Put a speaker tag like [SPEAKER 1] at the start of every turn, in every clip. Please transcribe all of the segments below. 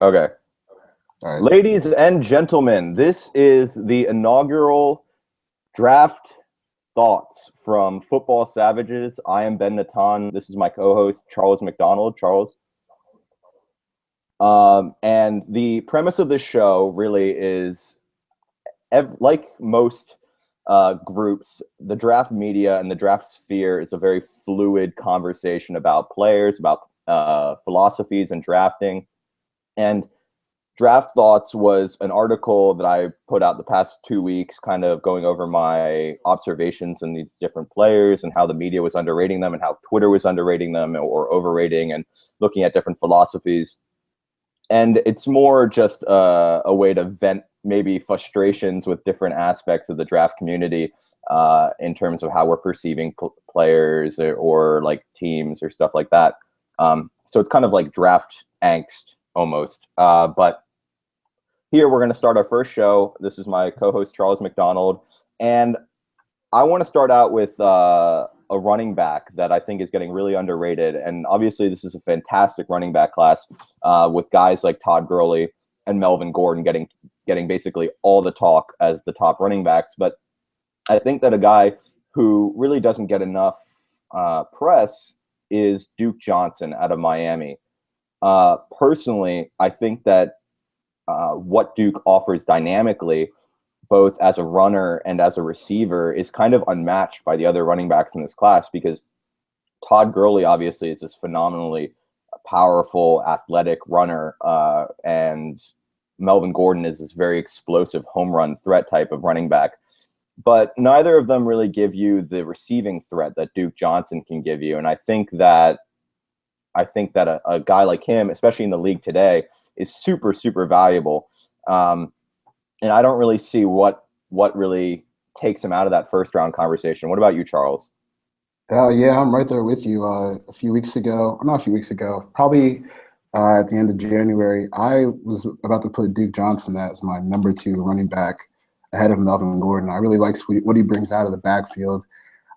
[SPEAKER 1] Okay.
[SPEAKER 2] All right.
[SPEAKER 1] Ladies and gentlemen, this is the inaugural draft thoughts from Football Savages. I am Ben Natan. This is my co-host, Charles McDonald. Charles. And the premise of this show really is, like most groups, the draft media and the draft sphere is a very fluid conversation about players, about philosophies and drafting. And Draft Thoughts was an article that I put out the past 2 weeks, kind of going over my observations in these different players and how the media was underrating them and how Twitter was underrating them or overrating, and looking at different philosophies. And it's more just a way to vent maybe frustrations with different aspects of the draft community in terms of how we're perceiving players or like teams or stuff like that. So it's kind of like draft angst almost. But here we're going to start our first show. This is my co-host Charles McDonald, and I want to start out with a running back that I think is getting really underrated. And obviously, this is a fantastic running back class with guys like Todd Gurley and Melvin Gordon getting basically all the talk as the top running backs. But I think that a guy who really doesn't get enough press is Duke Johnson out of Miami. Personally, I think that what Duke offers dynamically, both as a runner and as a receiver, is kind of unmatched by the other running backs in this class, because Todd Gurley obviously is this phenomenally powerful, athletic runner, and Melvin Gordon is this very explosive home run threat type of running back. But neither of them really give you the receiving threat that Duke Johnson can give you. And I think that a guy like him, especially in the league today, is super, super valuable. And I don't really see what really takes him out of that first round conversation. What about you, Charles?
[SPEAKER 2] Yeah, I'm right there with you. A few weeks ago, not a few weeks ago, probably at the end of January, I was about to put Duke Johnson as my number 2 running back ahead of Melvin Gordon. I really like what he brings out of the backfield.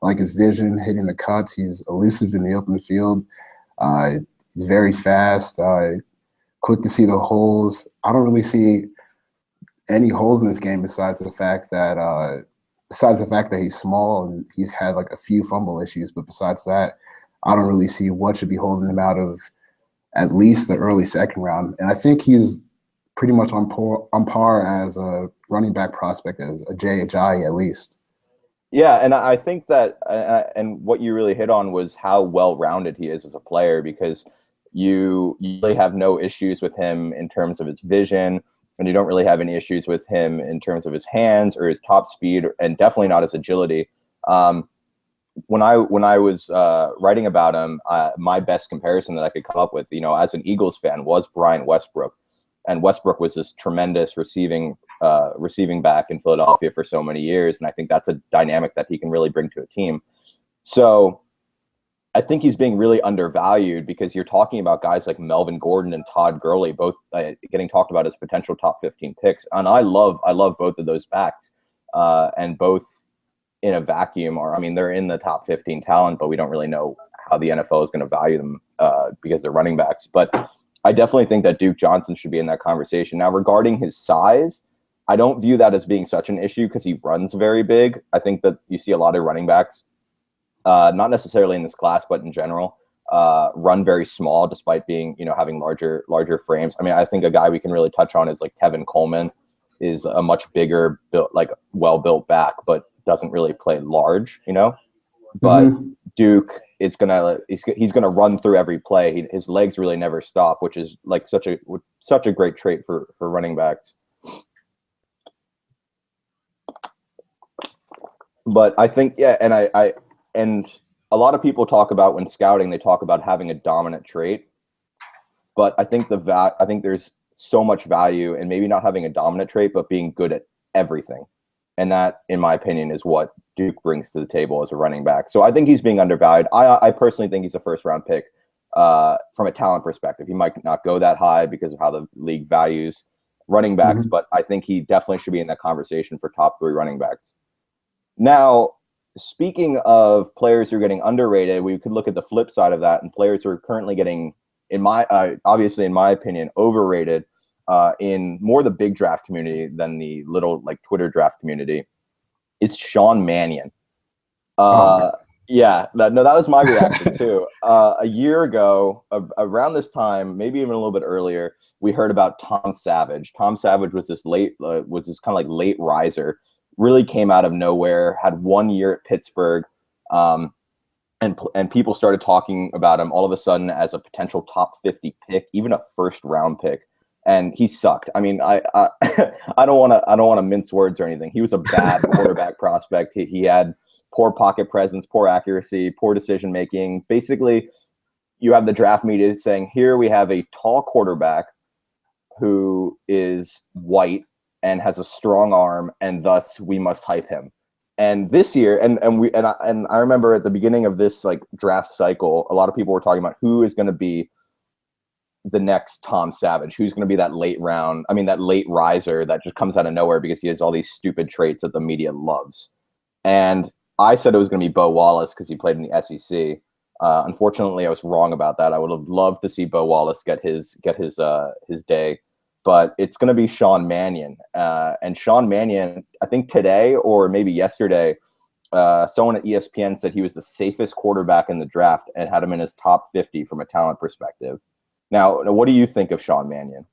[SPEAKER 2] I like his vision, hitting the cuts. He's elusive in the open field. He's very fast, quick to see the holes. I don't really see any holes in this game besides the fact that he's small and he's had like a few fumble issues. But besides that, I don't really see what should be holding him out of at least the early second round. And I think he's pretty much on par as a running back prospect as a Jay Ajayi at least.
[SPEAKER 1] Yeah, and I think that, and what you really hit on was how well-rounded he is as a player, because you really have no issues with him in terms of his vision, and you don't really have any issues with him in terms of his hands or his top speed, and definitely not his agility. When I was writing about him, my best comparison that I could come up with, as an Eagles fan, was Brian Westbrook, and Westbrook was this tremendous receiving back in Philadelphia for so many years, and I think that's a dynamic that he can really bring to a team. So I think he's being really undervalued, because you're talking about guys like Melvin Gordon and Todd Gurley, both getting talked about as potential top 15 picks. And I love both of those backs, and both in a vacuum they're in the top 15 talent, but we don't really know how the NFL is going to value them because they're running backs. But I definitely think that Duke Johnson should be in that conversation. Now, regarding his size, I don't view that as being such an issue because he runs very big. I think that you see a lot of running backs, not necessarily in this class, but in general, run very small despite being, having larger frames. I think a guy we can really touch on is like Tevin Coleman, is a much bigger built, like well-built back, but doesn't really play large, But Duke is he's gonna run through every play. His legs really never stop, which is like such a great trait for running backs. But I think, yeah, and a lot of people talk about, when scouting, they talk about having a dominant trait. But I think I think there's so much value in maybe not having a dominant trait, but being good at everything. And that, in my opinion, is what Duke brings to the table as a running back. So I think he's being undervalued. I personally think he's a first-round pick from a talent perspective. He might not go that high because of how the league values running backs, but I think he definitely should be in that conversation for top 3 running backs. Now, speaking of players who are getting underrated, we could look at the flip side of that, and players who are currently getting, obviously, in my opinion, overrated. in more the big draft community than the little like Twitter draft community is Sean Mannion.
[SPEAKER 2] Oh,
[SPEAKER 1] Yeah, that was my reaction too. A year ago, around this time, maybe even a little bit earlier, we heard about Tom Savage. Tom Savage was this kind of like late riser, really came out of nowhere, had 1 year at Pittsburgh, and people started talking about him all of a sudden as a potential top 50 pick, even a first round pick. And he sucked. I mean, I don't want to mince words or anything. He was a bad quarterback prospect. He had poor pocket presence, poor accuracy, poor decision making. Basically, you have the draft media saying, here we have a tall quarterback who is white and has a strong arm, and thus we must hype him. And this year, and I remember at the beginning of this like draft cycle, a lot of people were talking about who is going to be the next Tom Savage, who's going to be that late riser that just comes out of nowhere because he has all these stupid traits that the media loves. And I said it was going to be Bo Wallace because he played in the SEC. Unfortunately, I was wrong about that. I would have loved to see Bo Wallace get his day, but it's going to be Sean Mannion. And Sean Mannion, I think today or maybe yesterday, someone at ESPN said he was the safest quarterback in the draft and had him in his top 50 from a talent perspective. Now, what do you think of Sean Mannion?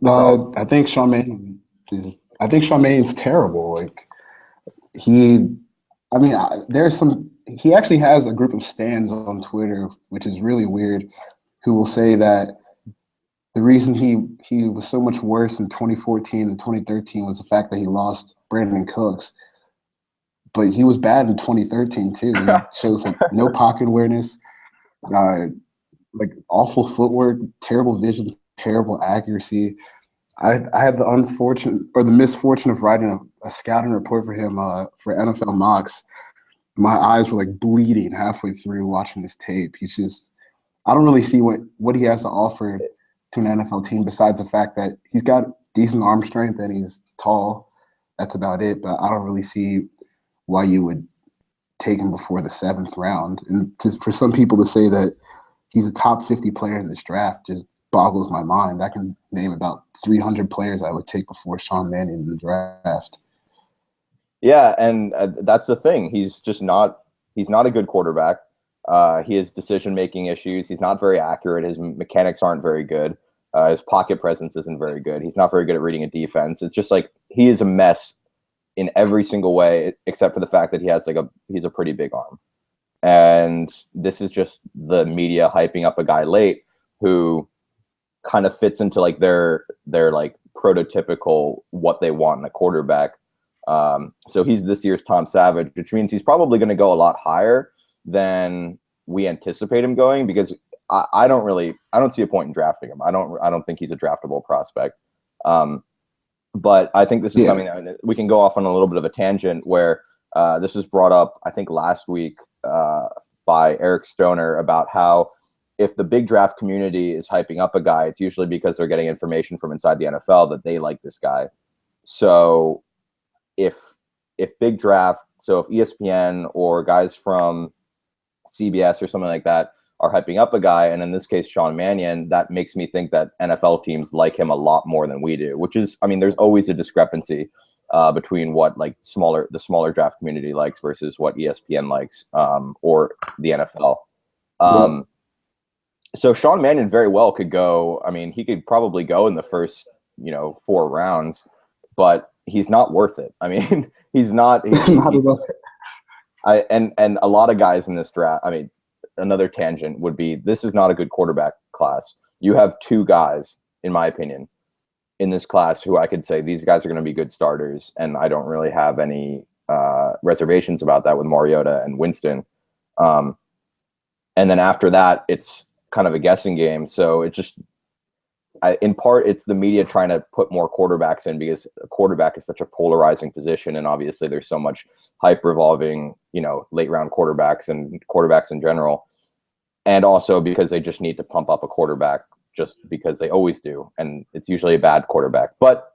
[SPEAKER 2] I think Sean Mannion Mannion's terrible. Like he actually has a group of stans on Twitter, which is really weird, who will say that the reason he was so much worse in 2014 and 2013 was the fact that he lost Brandon Cooks. But he was bad in 2013 too. He shows like no pocket awareness, like awful footwork, terrible vision, terrible accuracy. I had the misfortune of writing a scouting report for him for NFL Mocks. My eyes were like bleeding halfway through watching this tape. I don't really see what he has to offer to an NFL team besides the fact that he's got decent arm strength and he's tall. That's about it. But I don't really see why you would take him before the 7th round. And for some people to say that he's a top 50 player in this draft just boggles my mind. I can name about 300 players I would take before Sean Mannion in the draft.
[SPEAKER 1] Yeah, and that's the thing. He's not a good quarterback. He has decision-making issues. He's not very accurate. His mechanics aren't very good. His pocket presence isn't very good. He's not very good at reading a defense. It's just like he is a mess in every single way, except for the fact that he's a pretty big arm. And this is just the media hyping up a guy late who kind of fits into like their like prototypical what they want in a quarterback. So he's this year's Tom Savage, which means he's probably going to go a lot higher than we anticipate him going, because I don't see a point in drafting him. I don't think he's a draftable prospect. But I think this is something that we can go off on a little bit of a tangent where this was brought up, I think last week by Eric Stoner, about how if the big draft community is hyping up a guy, it's usually because they're getting information from inside the NFL that they like this guy. So if big draft, so if ESPN or guys from CBS or something like that are hyping up a guy, and in this case Sean Mannion, that makes me think that NFL teams like him a lot more than we do, which is, I mean, there's always a discrepancy between what like the smaller draft community likes versus what ESPN likes, or the NFL. So Sean Mannion very well could go. I mean, he could probably go in the first 4 rounds, but he's not worth it. I mean, he's not. And a lot of guys in this draft. I mean, another tangent would be, this is not a good quarterback class. You have 2 guys, in my opinion, in this class who I could say these guys are going to be good starters, and I don't really have any reservations about that with Mariota and Winston. And then after that, it's kind of a guessing game. So it just, in part, it's the media trying to put more quarterbacks in because a quarterback is such a polarizing position, and obviously there's so much hype revolving, late round quarterbacks and quarterbacks in general, and also because they just need to pump up a quarterback just because they always do, and it's usually a bad quarterback. But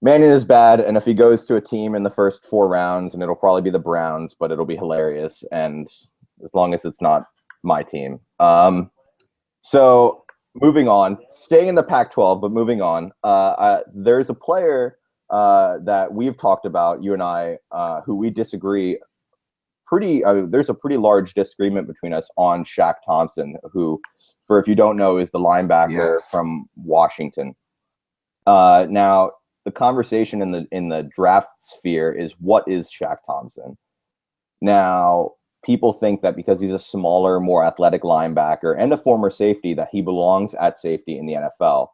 [SPEAKER 1] Mannion is bad, and if he goes to a team in the first 4 rounds, and it'll probably be the Browns, but it'll be hilarious, and as long as it's not my team. So moving on, staying in the Pac-12, but moving on. There's a player that we've talked about, you and I, who we disagree. There's a pretty large disagreement between us on Shaq Thompson, who, for if you don't know, is the linebacker
[SPEAKER 2] Yes.
[SPEAKER 1] from Washington. Now, the conversation in the draft sphere is, what is Shaq Thompson? Now, people think that because he's a smaller, more athletic linebacker and a former safety, that he belongs at safety in the NFL.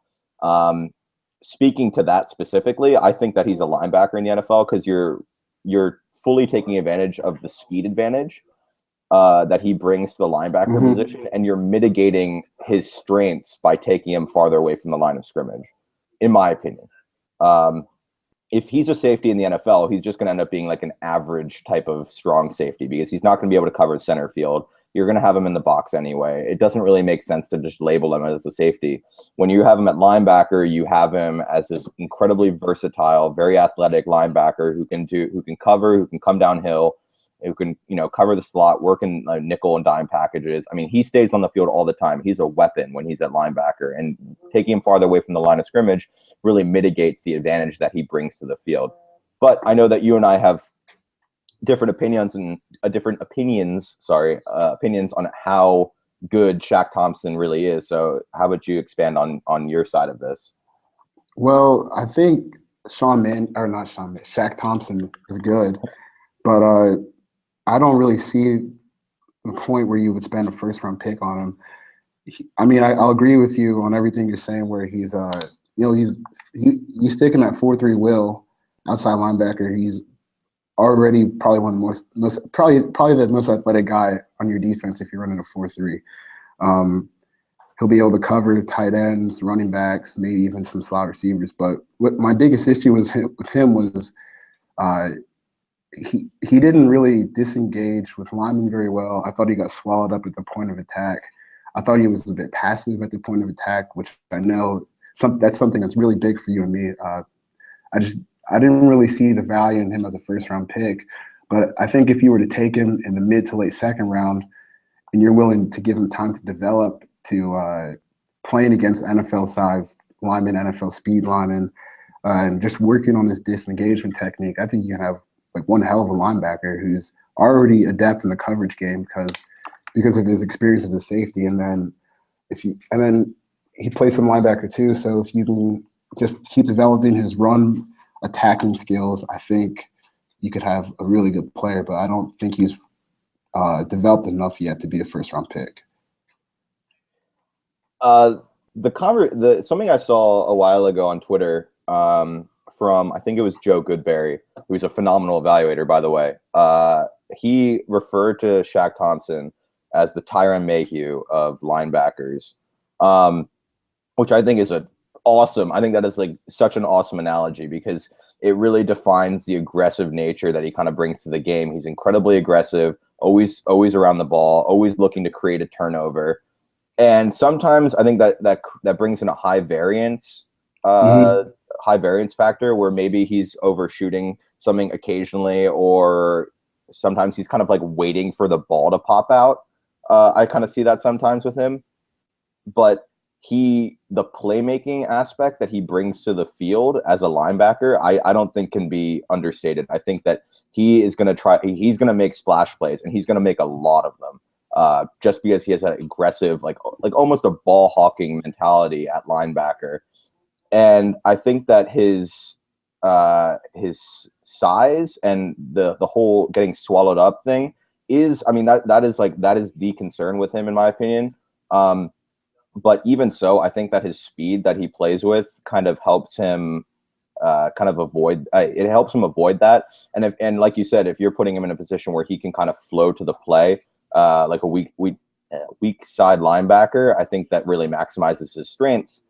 [SPEAKER 1] Speaking to that specifically, I think that he's a linebacker in the NFL because you're fully taking advantage of the speed advantage that he brings to the linebacker position, and you're mitigating his strengths by taking him farther away from the line of scrimmage, in my opinion. If he's a safety in the NFL, he's just going to end up being like an average type of strong safety because he's not going to be able to cover the center field. You're going to have him in the box anyway. It doesn't really make sense to just label him as a safety. When you have him at linebacker, you have him as this incredibly versatile, very athletic linebacker who can cover, who can come downhill, who can, cover the slot, work in nickel and dime packages. I mean, he stays on the field all the time. He's a weapon when he's at linebacker, and taking him farther away from the line of scrimmage really mitigates the advantage that he brings to the field. But I know that you and I have different opinions on how good Shaq Thompson really is. So how would you expand on your side of this?
[SPEAKER 2] Well, I think Shaq Thompson is good, but I don't really see the point where you would spend a first-round pick on him. I'll agree with you on everything you're saying. Where he's, you stick him at 4-3 will outside linebacker. He's already probably one of the most probably the most athletic guy on your defense if you're running a 4-3. He'll be able to cover tight ends, running backs, maybe even some slot receivers. But what my biggest issue with him was he didn't really disengage with linemen very well. I thought he got swallowed up at the point of attack. I thought he was a bit passive at the point of attack, which I know that's something that's really big for you and me. I didn't really see the value in him as a first-round pick. But I think if you were to take him in the mid to late second round and you're willing to give him time to develop to playing against NFL-sized linemen, NFL speed linemen, and just working on his disengagement technique, I think you can have like one hell of a linebacker who's already adept in the coverage game because of his experience as a safety. And then he plays some linebacker too. So if you can just keep developing his run attacking skills, I think you could have a really good player. But I don't think he's developed enough yet to be a first-round pick.
[SPEAKER 1] Something I saw a while ago on Twitter from, I think it was Joe Goodberry, who's a phenomenal evaluator, by the way. He referred to Shaq Thompson as the Tyrann Mayhew of linebackers, which I think is I think that is like such an awesome analogy because it really defines the aggressive nature that he kind of brings to the game. He's incredibly aggressive, always around the ball, always looking to create a turnover. And sometimes I think that brings in a high variance factor where maybe he's overshooting something occasionally, or sometimes he's kind of like waiting for the ball to pop out. I kind of see that sometimes with him, but the playmaking aspect that he brings to the field as a linebacker, I don't think can be understated. I think that he's going to make splash plays, and he's going to make a lot of them. Just because he has that aggressive, like almost a ball hawking mentality at linebacker. And I think that his size and the whole getting swallowed up thing is, that is the concern with him, in my opinion. But even so, I think that his speed that he plays with kind of helps him avoid that. And like you said, if you're putting him in a position where he can kind of flow to the play, like a weak side linebacker, I think that really maximizes his strengths.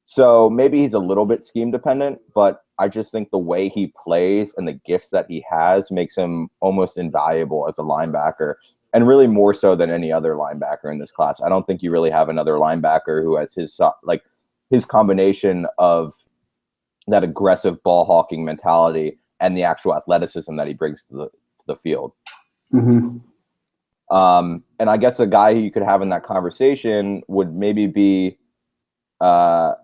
[SPEAKER 1] So maybe he's a little bit scheme dependent, but I just think the way he plays and the gifts that he has makes him almost invaluable as a linebacker, and really more so than any other linebacker in this class. I don't think you really have another linebacker who has his combination of that aggressive ball hawking mentality and the actual athleticism that he brings to the field.
[SPEAKER 2] Mm-hmm.
[SPEAKER 1] And I guess a guy who you could have in that conversation would maybe be uh,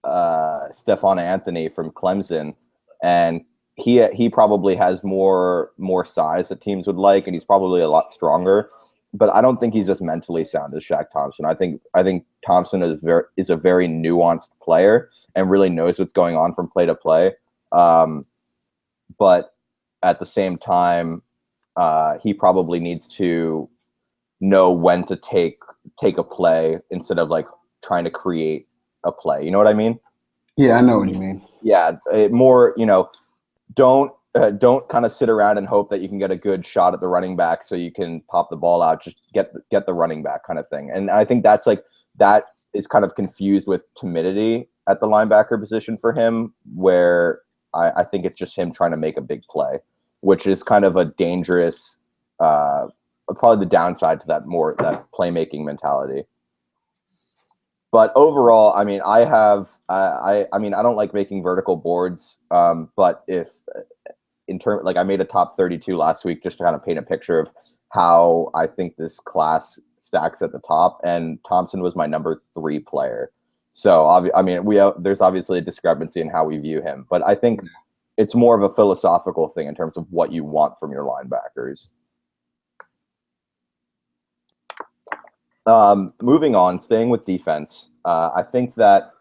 [SPEAKER 1] Stephon Anthony from Clemson, and he probably has more size that teams would like, and he's probably a lot stronger. But I don't think he's as mentally sound as Shaq Thompson. I think Thompson is a very nuanced player and really knows what's going on from play to play. But at the same time, he probably needs to know when to take a play instead of like trying to create a play. You know what I mean?
[SPEAKER 2] Yeah, I know what you mean.
[SPEAKER 1] Yeah, more, don't kind of sit around and hope that you can get a good shot at the running back so you can pop the ball out. Just get the running back kind of thing. And I think that is kind of confused with timidity at the linebacker position for him, where I think it's just him trying to make a big play, which is kind of a dangerous, probably the downside to that playmaking mentality. But overall, I mean, I mean, I don't like making vertical boards, but if like I made a top 32 last week just to kind of paint a picture of how I think this class stacks at the top, and Thompson was my number 3 player. So I mean, there's obviously a discrepancy in how we view him, but I think it's more of a philosophical thing in terms of what you want from your linebackers. Moving on, staying with defense, I think that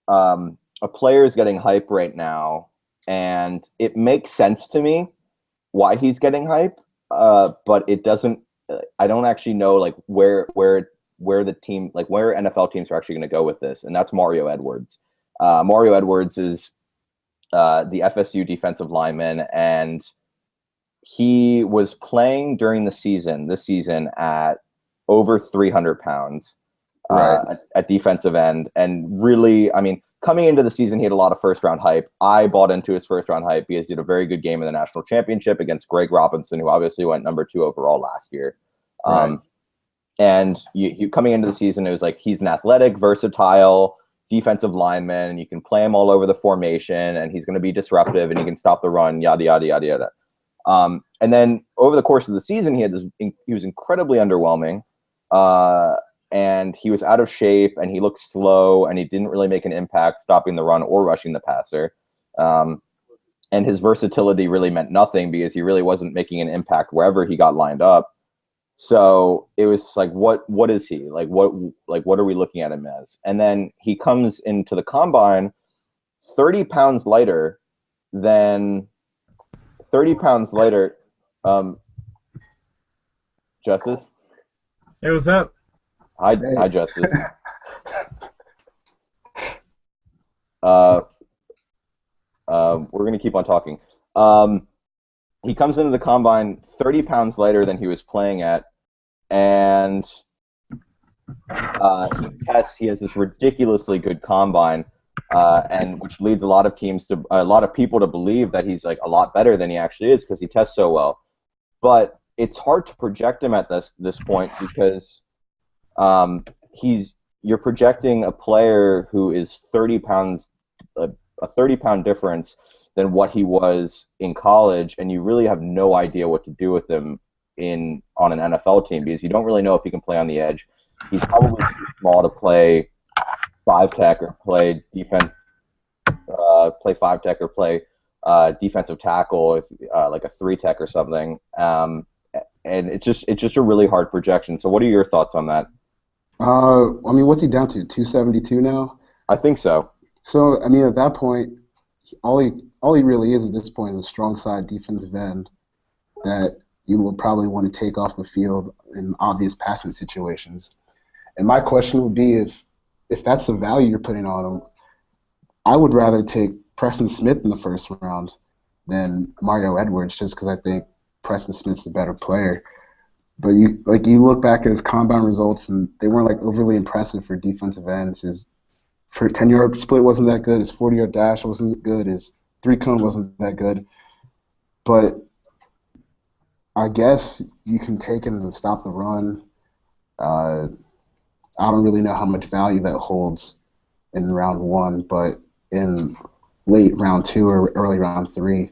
[SPEAKER 1] a player is getting hype right now, and it makes sense to me why he's getting hype, but it doesn't. I don't actually know like where the team, like where NFL teams are actually going to go with this, and that's Mario Edwards. Mario Edwards is the FSU defensive lineman, and he was playing during this season at over 300 pounds at defensive end. And really, I mean, coming into the season, he had a lot of first-round hype. I bought into his first-round hype because he had a very good game in the national championship against Greg Robinson, who obviously went number 2 overall last year. And you coming into the season, it was like he's an athletic, versatile defensive lineman, and you can play him all over the formation, and he's going to be disruptive, and he can stop the run, yada, yada, yada, yada. And then over the course of the season, he was incredibly underwhelming. And he was out of shape, and he looked slow, and he didn't really make an impact stopping the run or rushing the passer. And his versatility really meant nothing because he really wasn't making an impact wherever he got lined up. So it was like, what is he? Like, what are we looking at him as? And then he comes into the combine 30 pounds lighter than 30 pounds lighter. Justice?
[SPEAKER 3] Hey, what's up?
[SPEAKER 1] Hi, Justice. We're going to keep on talking. He comes into the combine 30 pounds lighter than he was playing at, and he has this ridiculously good combine, and which leads a lot of people to believe that he's like a lot better than he actually is because he tests so well. But it's hard to project him at this point because you're projecting a player who is 30 pounds, a 30-pound difference than what he was in college, and you really have no idea what to do with him on an NFL team because you don't really know if he can play on the edge. He's probably too small to play 5-tech or play defense, play 5-tech or play defensive tackle, like a 3-tech or something. And it's just a really hard projection. So what are your thoughts on that?
[SPEAKER 2] I mean, what's he down to? 272 now?
[SPEAKER 1] I think so.
[SPEAKER 2] So, I mean, at that point, all he really is at this point is a strong side defensive end that you will probably want to take off the field in obvious passing situations. And my question would be if that's the value you're putting on him, I would rather take Preston Smith in the first round than Mario Edwards just because I think Preston Smith's the better player. But you look back at his combine results, and they weren't like overly impressive for defensive ends. His 10-yard split wasn't that good. His 40-yard dash wasn't good. His 3-cone wasn't that good. But I guess you can take him and stop the run. I don't really know how much value that holds in round 1, but in late round 2 or early round 3,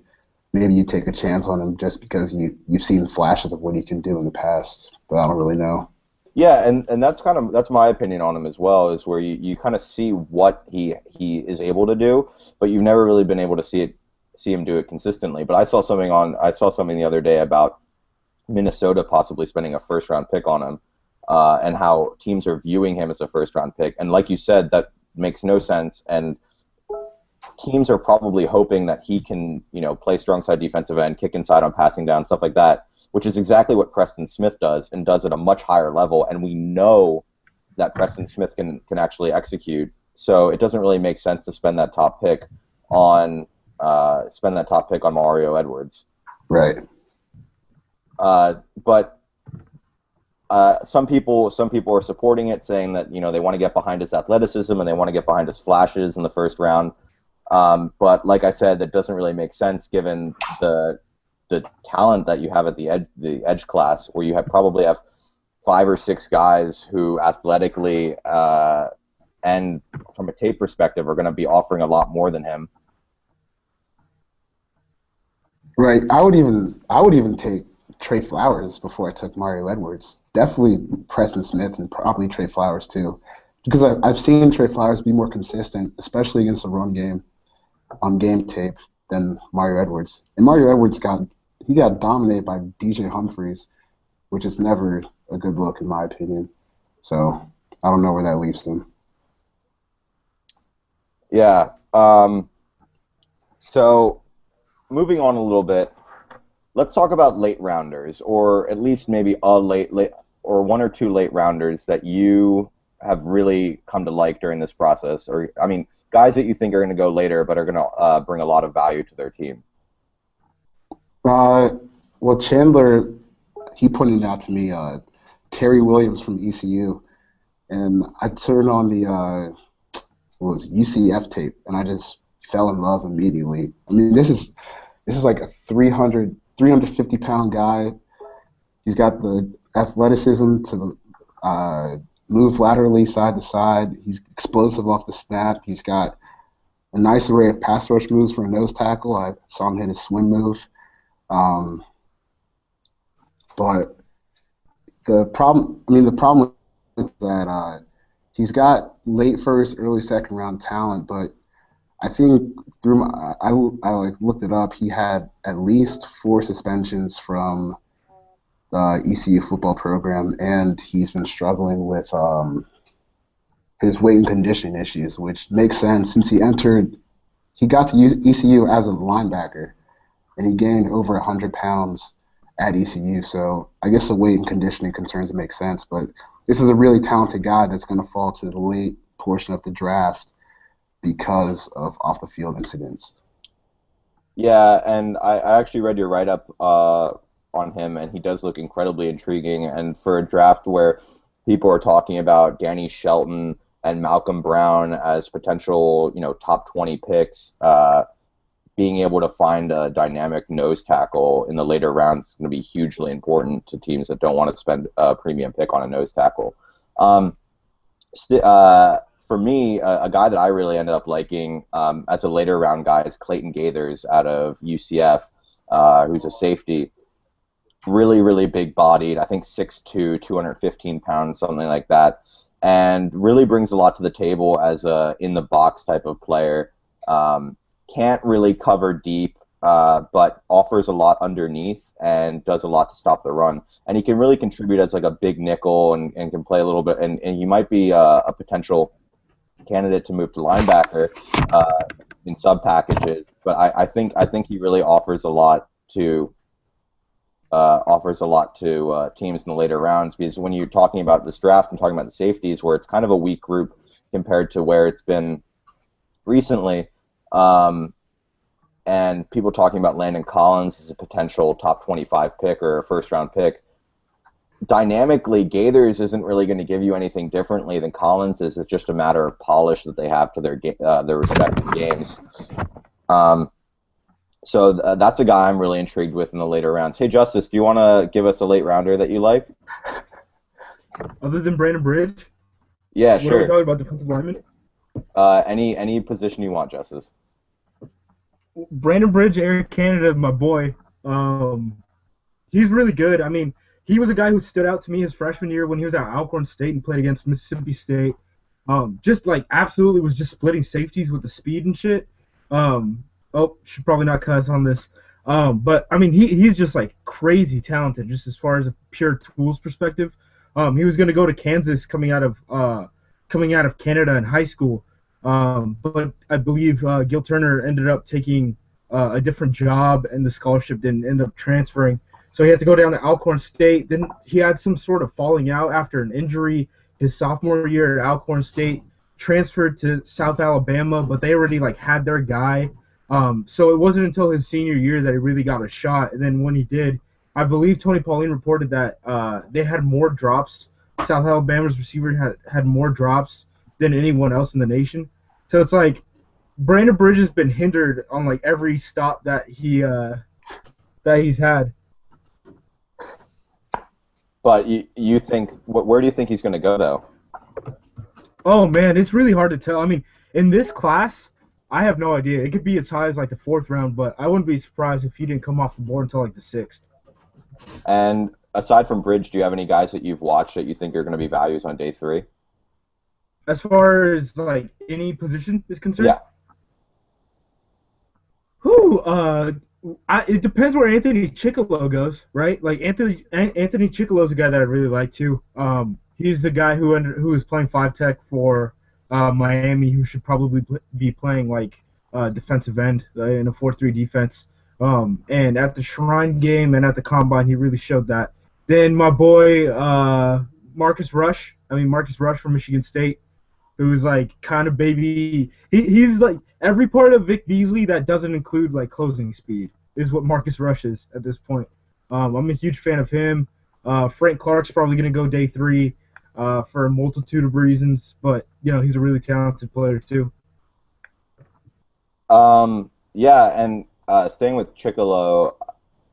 [SPEAKER 2] maybe you take a chance on him just because you've seen flashes of what he can do in the past, but I don't really know.
[SPEAKER 1] Yeah, and that's my opinion on him as well, is where you kind of see what he is able to do, but you've never really been able to see him do it consistently. But I saw something the other day about Minnesota possibly spending a first round pick on him, and how teams are viewing him as a first round pick. And like you said, that makes no sense. And teams are probably hoping that he can, play strong side defensive end, kick inside on passing down, stuff like that, which is exactly what Preston Smith does and does at a much higher level. And we know that Preston Smith can actually execute. So it doesn't really make sense to spend that top pick on Mario Edwards.
[SPEAKER 2] Right.
[SPEAKER 1] But some people are supporting it, saying that they want to get behind his athleticism and they want to get behind his flashes in the first round. But like I said, that doesn't really make sense given the talent that you have at the edge class, where you probably have 5 or 6 guys who athletically and from a tape perspective are going to be offering a lot more than him.
[SPEAKER 2] Right. I would even take Trey Flowers before I took Mario Edwards. Definitely Preston Smith and probably Trey Flowers too, because I've seen Trey Flowers be more consistent, especially against the run game on game tape, than Mario Edwards. And Mario Edwards got dominated by DJ Humphries, which is never a good look in my opinion. So I don't know where that leaves him.
[SPEAKER 1] Yeah. So moving on a little bit, let's talk about late rounders, or at least maybe a late or 1 or 2 late rounders that you have really come to like during this process, or I mean, guys that you think are going to go later but are going to bring a lot of value to their team.
[SPEAKER 2] Well, Chandler, he pointed out to me Terry Williams from ECU, and I turned on the what was it, UCF tape, and I just fell in love immediately. I mean, this is like a 350-pound guy. He's got the athleticism to move laterally side to side. He's explosive off the snap. He's got a nice array of pass rush moves for a nose tackle. I saw him hit a swim move. But the problem is that he's got late first, early second round talent, but I think I like looked it up. He had at least 4 suspensions from the ECU football program, and he's been struggling with his weight and conditioning issues, which makes sense since he got to use ECU as a linebacker, and he gained over 100 pounds at ECU. So I guess the weight and conditioning concerns make sense, but this is a really talented guy that's going to fall to the late portion of the draft because of off-the-field incidents.
[SPEAKER 1] Yeah, and I actually read your write-up on him, and he does look incredibly intriguing. And for a draft where people are talking about Danny Shelton and Malcolm Brown as potential, top 20 picks, being able to find a dynamic nose tackle in the later rounds is going to be hugely important to teams that don't want to spend a premium pick on a nose tackle. For me, a guy that I really ended up liking as a later round guy is Clayton Gaithers out of UCF, who's a safety. Really, really big bodied. I think 6'2", 215 pounds, something like that. And really brings a lot to the table as a in-the-box type of player. Can't really cover deep, but offers a lot underneath and does a lot to stop the run. And he can really contribute as like a big nickel and can play a little bit. And he might be a potential candidate to move to linebacker in sub packages. But I think he really offers a lot to teams in the later rounds, because when you're talking about this draft and talking about the safeties, where it's kind of a weak group compared to where it's been recently, and people talking about Landon Collins as a potential top 25 pick or a first round pick, dynamically, Gaithers isn't really going to give you anything differently than Collins is. It's just a matter of polish that they have to their respective games. So that's a guy I'm really intrigued with in the later rounds. Hey, Justice, do you want to give us a late rounder that you like?
[SPEAKER 3] Other than Brandon Bridge?
[SPEAKER 1] Yeah,
[SPEAKER 3] what
[SPEAKER 1] sure.
[SPEAKER 3] What are we talking about, defensive lineman?
[SPEAKER 1] Any position you want, Justice.
[SPEAKER 3] Brandon Bridge, Air Canada, my boy. Um, he's really good. I mean, he was a guy who stood out to me his freshman year when he was at Alcorn State and played against Mississippi State. Just like absolutely was just splitting safeties with the speed and shit. Um, should probably not cuss on this. But I mean, he's just like crazy talented, just as far as a pure tools perspective. He was going to go to Kansas coming out of Canada in high school. But I believe Gil Turner ended up taking a different job, and the scholarship didn't end up transferring. So he had to go down to Alcorn State. Then he had some sort of falling out after an injury his sophomore year at Alcorn State. Transferred to South Alabama, but they already like had their guy. So it wasn't until his senior year that he really got a shot. And then when he did, I believe Tony Pauline reported that they had more drops. South Alabama's receiver had more drops than anyone else in the nation. So it's like Brandon Bridge has been hindered on like every stop that he's had.
[SPEAKER 1] But you think where do you think he's going to go though?
[SPEAKER 3] Oh man, it's really hard to tell. I mean, in this class, I have no idea. It could be as high as like the 4th round, but I wouldn't be surprised if he didn't come off the board until like the 6th.
[SPEAKER 1] And aside from Bridge, do you have any guys that you've watched that you think are going to be values on day 3?
[SPEAKER 3] As far as like any position is concerned,
[SPEAKER 1] Yeah.
[SPEAKER 3] Who? It depends where Anthony Chickalo goes, right? Like Anthony Chickalo's a guy that I really like too. He's the guy who is playing 5 tech for Miami, who should probably be playing like defensive end in a 4-3 defense. And at the Shrine game and at the Combine, he really showed that. Then my boy Marcus Rush from Michigan State, who's like kind of baby. He's like every part of Vic Beasley that doesn't include like closing speed is what Marcus Rush is at this point. I'm a huge fan of him. Frank Clark's probably going to go day 3 for a multitude of reasons, but you know he's a really talented player too.
[SPEAKER 1] Yeah, and staying with Chickalo,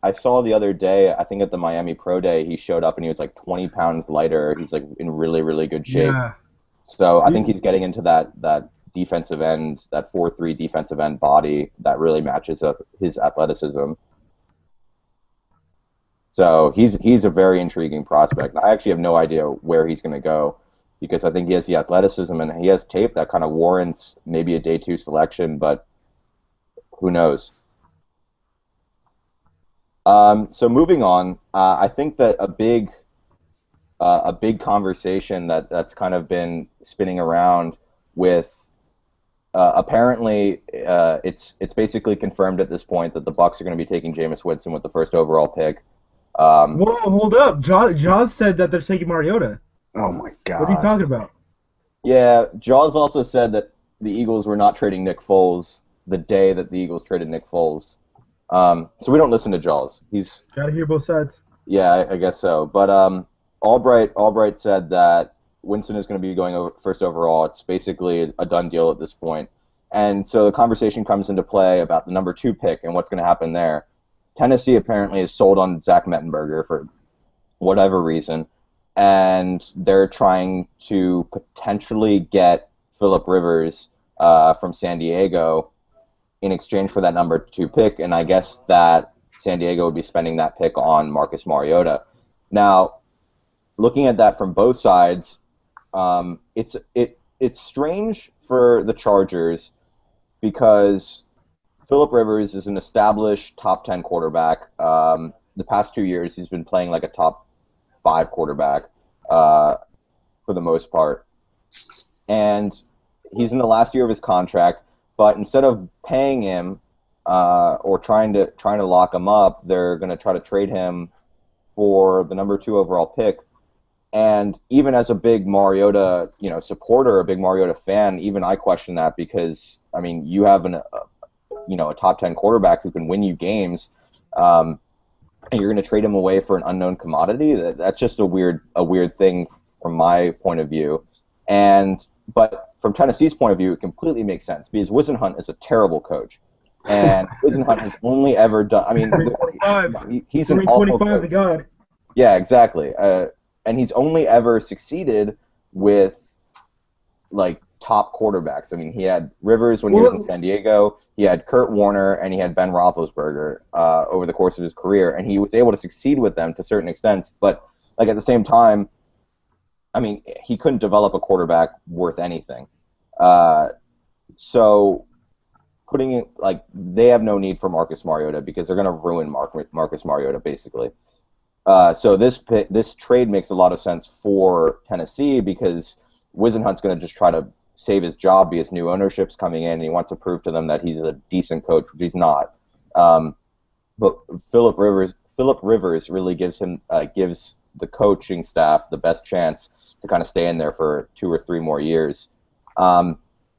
[SPEAKER 1] I saw the other day, I think at the Miami Pro Day, he showed up and he was like 20 pounds lighter. He's like in really, really good shape.
[SPEAKER 3] Yeah.
[SPEAKER 1] So I think he's getting into that defensive end, that 4-3 defensive end body that really matches up his athleticism. So he's a very intriguing prospect. I actually have no idea where he's going to go because I think he has the athleticism and he has tape that kind of warrants maybe a day 2 selection, but who knows? So moving on, I think that a big conversation that's kind of been spinning around with apparently it's basically confirmed at this point that the Bucks are going to be taking Jameis Winston with the 1st overall pick.
[SPEAKER 3] Whoa, hold up! Jaws said that they're taking Mariota.
[SPEAKER 2] Oh my God!
[SPEAKER 3] What are you talking about?
[SPEAKER 1] Yeah, Jaws also said that the Eagles were not trading Nick Foles the day that the Eagles traded Nick Foles. So we don't listen to Jaws. He's
[SPEAKER 3] gotta hear both sides.
[SPEAKER 1] Yeah, I guess so. But Albright said that Winston is going to be going 1st overall. It's basically a done deal at this point. And so the conversation comes into play about the number 2 pick and what's going to happen there. Tennessee apparently is sold on Zach Mettenberger for whatever reason, and they're trying to potentially get Phillip Rivers from San Diego in exchange for that number 2 pick, and I guess that San Diego would be spending that pick on Marcus Mariota. Now, looking at that from both sides, it's strange for the Chargers because Phillip Rivers is an established top 10 quarterback. The past 2 years, he's been playing like a top 5 quarterback for the most part. And he's in the last year of his contract, but instead of paying him or trying to lock him up, they're going to try to trade him for the number 2 overall pick. And even as a big Mariota, supporter, a big Mariota fan, even I question that because I mean, you have a top 10 quarterback who can win you games, and you're going to trade him away for an unknown commodity. That's just a weird thing from my point of view. But from Tennessee's point of view, it completely makes sense because Whisenhunt is a terrible coach, and Whisenhunt has only ever done. I mean, he's an awful coach.
[SPEAKER 3] The god.
[SPEAKER 1] Yeah, exactly. And he's only ever succeeded with like top quarterbacks. I mean, he had Rivers when he was in San Diego, he had Kurt Warner, and he had Ben Roethlisberger over the course of his career, and he was able to succeed with them to a certain extent. But like at the same time, I mean, he couldn't develop a quarterback worth anything. So putting it like they have no need for Marcus Mariota because they're going to ruin Marcus Mariota basically. So this trade makes a lot of sense for Tennessee because Wisenhunt's going to just try to save his job because new ownership's coming in and he wants to prove to them that he's a decent coach, which he's not. But Philip Rivers really gives the coaching staff the best chance to kind of stay in there for 2 or 3 more years.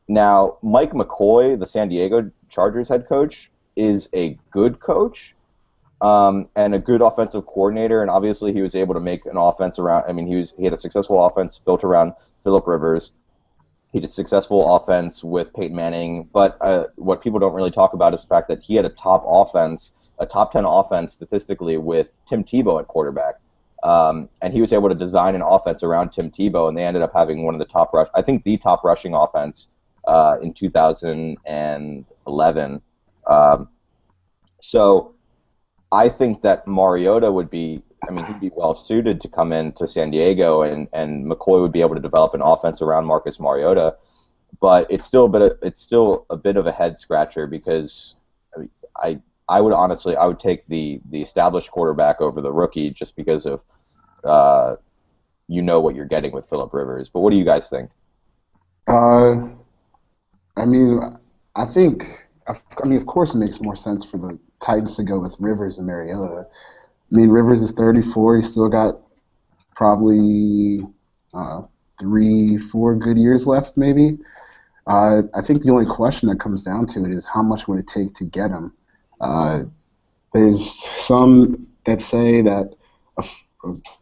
[SPEAKER 1] Now, Mike McCoy, the San Diego Chargers head coach, is a good coach and a good offensive coordinator, and obviously he was able to make an offense around. I mean, he had a successful offense built around Philip Rivers. He had a successful offense with Peyton Manning, but what people don't really talk about is the fact that he had a top 10 offense statistically with Tim Tebow at quarterback. And he was able to design an offense around Tim Tebow, and they ended up having one of the the top rushing offense in 2011. So I think that Mariota would be, he'd be well suited to come into San Diego, and McCoy would be able to develop an offense around Marcus Mariota. But it's still a bit of a head scratcher because I would take the established quarterback over the rookie just because of what you're getting with Philip Rivers. But what do you guys think?
[SPEAKER 2] Of course it makes more sense for the Titans to go with Rivers and Mariota. Rivers is 34. He's still got probably 3-4 good years left, maybe. I think the only question that comes down to it is how much would it take to get him. There's some that say that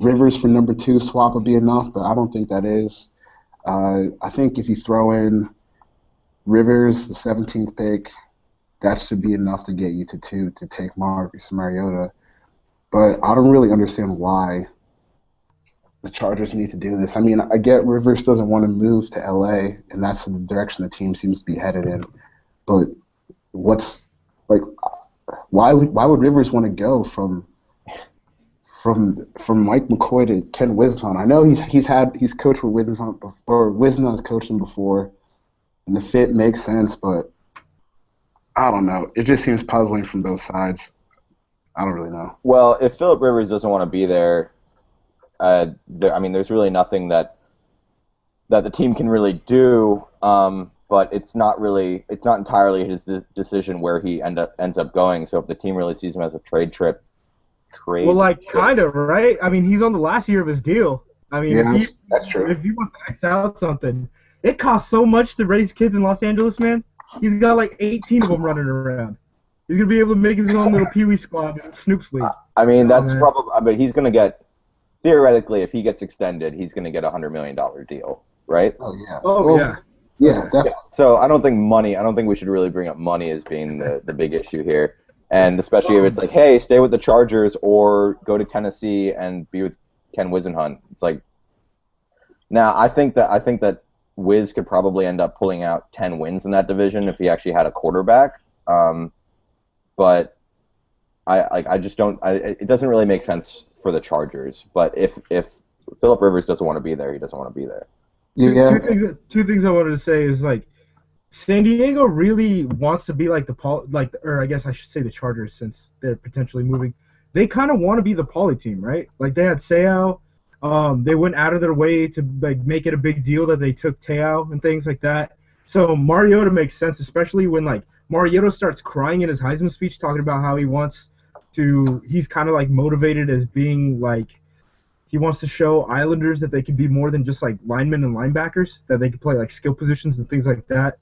[SPEAKER 2] Rivers for number 2 swap would be enough, but I don't think that is. I think if you throw in Rivers, the 17th pick, that should be enough to get you to 2 to take Marcus Mariota. But I don't really understand why the Chargers need to do this. I get Rivers doesn't want to move to LA, and that's the direction the team seems to be headed in. But why would Rivers want to go from Mike McCoy to Ken Wisenhunt? I know he's coached with Wisenhunt before, Wisenhunt's coached him before, and the fit makes sense, but I don't know. It just seems puzzling from both sides. I don't really know.
[SPEAKER 1] Well, if Philip Rivers doesn't want to be there, there's really nothing that the team can really do. But it's not entirely his decision where he ends up going. So if the team really sees him as a trade chip.
[SPEAKER 3] Kind of, right? He's on the last year of his deal.
[SPEAKER 2] That's true.
[SPEAKER 3] If he wants to X out something, it costs so much to raise kids in Los Angeles, man. He's got 18 of them running around. He's gonna be able to make his own little Pee Wee squad in Snoop's league.
[SPEAKER 1] That's probably. But he's gonna get, theoretically, if he gets extended, he's gonna get $100 million deal, right?
[SPEAKER 2] Oh yeah.
[SPEAKER 3] Yeah,
[SPEAKER 2] definitely.
[SPEAKER 1] So I don't think we should really bring up money as being the big issue here. And especially if it's hey, stay with the Chargers or go to Tennessee and be with Ken Wisenhunt. It's now I think that Wiz could probably end up pulling out 10 wins in that division if he actually had a quarterback. But I just don't. It doesn't really make sense for the Chargers. But if Philip Rivers doesn't want to be there, he doesn't want to be there.
[SPEAKER 3] Two things I wanted to say is San Diego really wants to be or I guess I should say the Chargers since they're potentially moving. They kind of want to be the poly team, right? They had Seau. They went out of their way to make it a big deal that they took Te'o and things like that. So Mariota makes sense, especially when Mariota starts crying in his Heisman speech, talking about how he's kind of motivated as being he wants to show Islanders that they can be more than just linemen and linebackers, that they can play skill positions and things like that.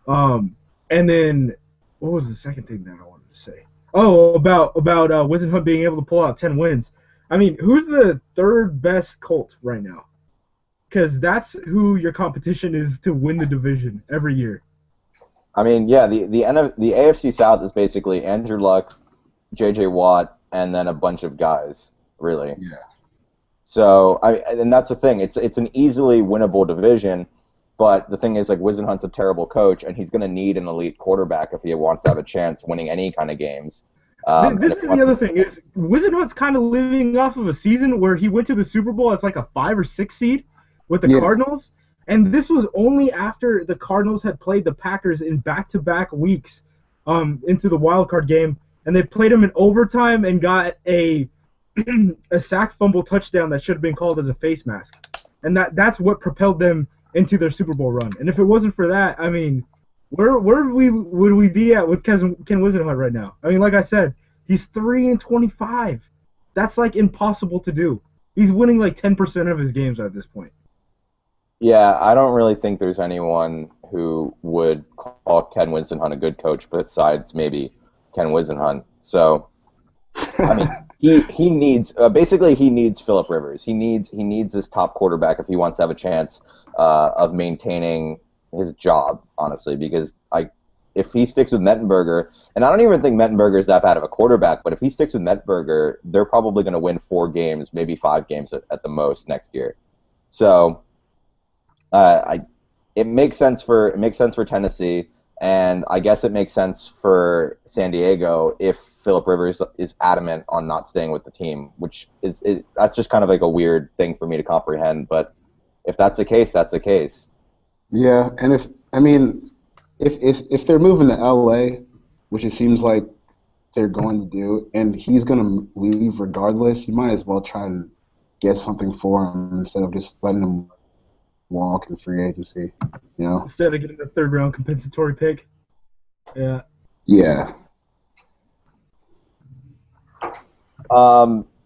[SPEAKER 3] And then what was the second thing that I wanted to say? Oh, about Wisenhunt being able to pull out 10 wins. Who's the third best Colt right now? Because that's who your competition is to win the division every year.
[SPEAKER 1] The AFC South is basically Andrew Luck, J.J. Watt, and then a bunch of guys, really.
[SPEAKER 2] Yeah.
[SPEAKER 1] So and that's the thing. It's an easily winnable division. But the thing is, like, Wisenhunt's a terrible coach, and he's going to need an elite quarterback if he wants to have a chance winning any kind of games.
[SPEAKER 3] This is the other thing is Wizenhunt's kind of living off of a season where he went to the Super Bowl as like a 5 or 6 seed with the Cardinals, and this was only after the Cardinals had played the Packers in back-to-back weeks into the wild card game, and they played them in overtime and got a sack fumble touchdown that should have been called as a face mask, and that's what propelled them into their Super Bowl run. And if it wasn't for that, I mean, where would we be at with Ken Wisenhunt right now? I mean, like I said, he's 3-25. That's like impossible to do. He's winning like 10% of his games at this point.
[SPEAKER 1] Yeah, I don't really think there's anyone who would call Ken Wisenhunt a good coach besides maybe Ken Wisenhunt. So, I mean, he needs basically he needs Phillip Rivers. He needs this top quarterback if he wants to have a chance of maintaining his job, honestly, because if he sticks with Mettenberger, and I don't even think Mettenberger is that bad of a quarterback, but if he sticks with Mettenberger, they're probably going to win 4 games, maybe 5 games at the most next year. So, it makes sense for Tennessee, and I guess it makes sense for San Diego if Phillip Rivers is adamant on not staying with the team, which is that's just kind of like a weird thing for me to comprehend. But if that's the case, that's the case.
[SPEAKER 2] Yeah, and if they're moving to LA, which it seems like they're going to do, and he's going to leave regardless, you might as well try and get something for him instead of just letting him walk in free agency, you know?
[SPEAKER 3] Instead of getting the 3rd round compensatory pick. Yeah.
[SPEAKER 2] Yeah.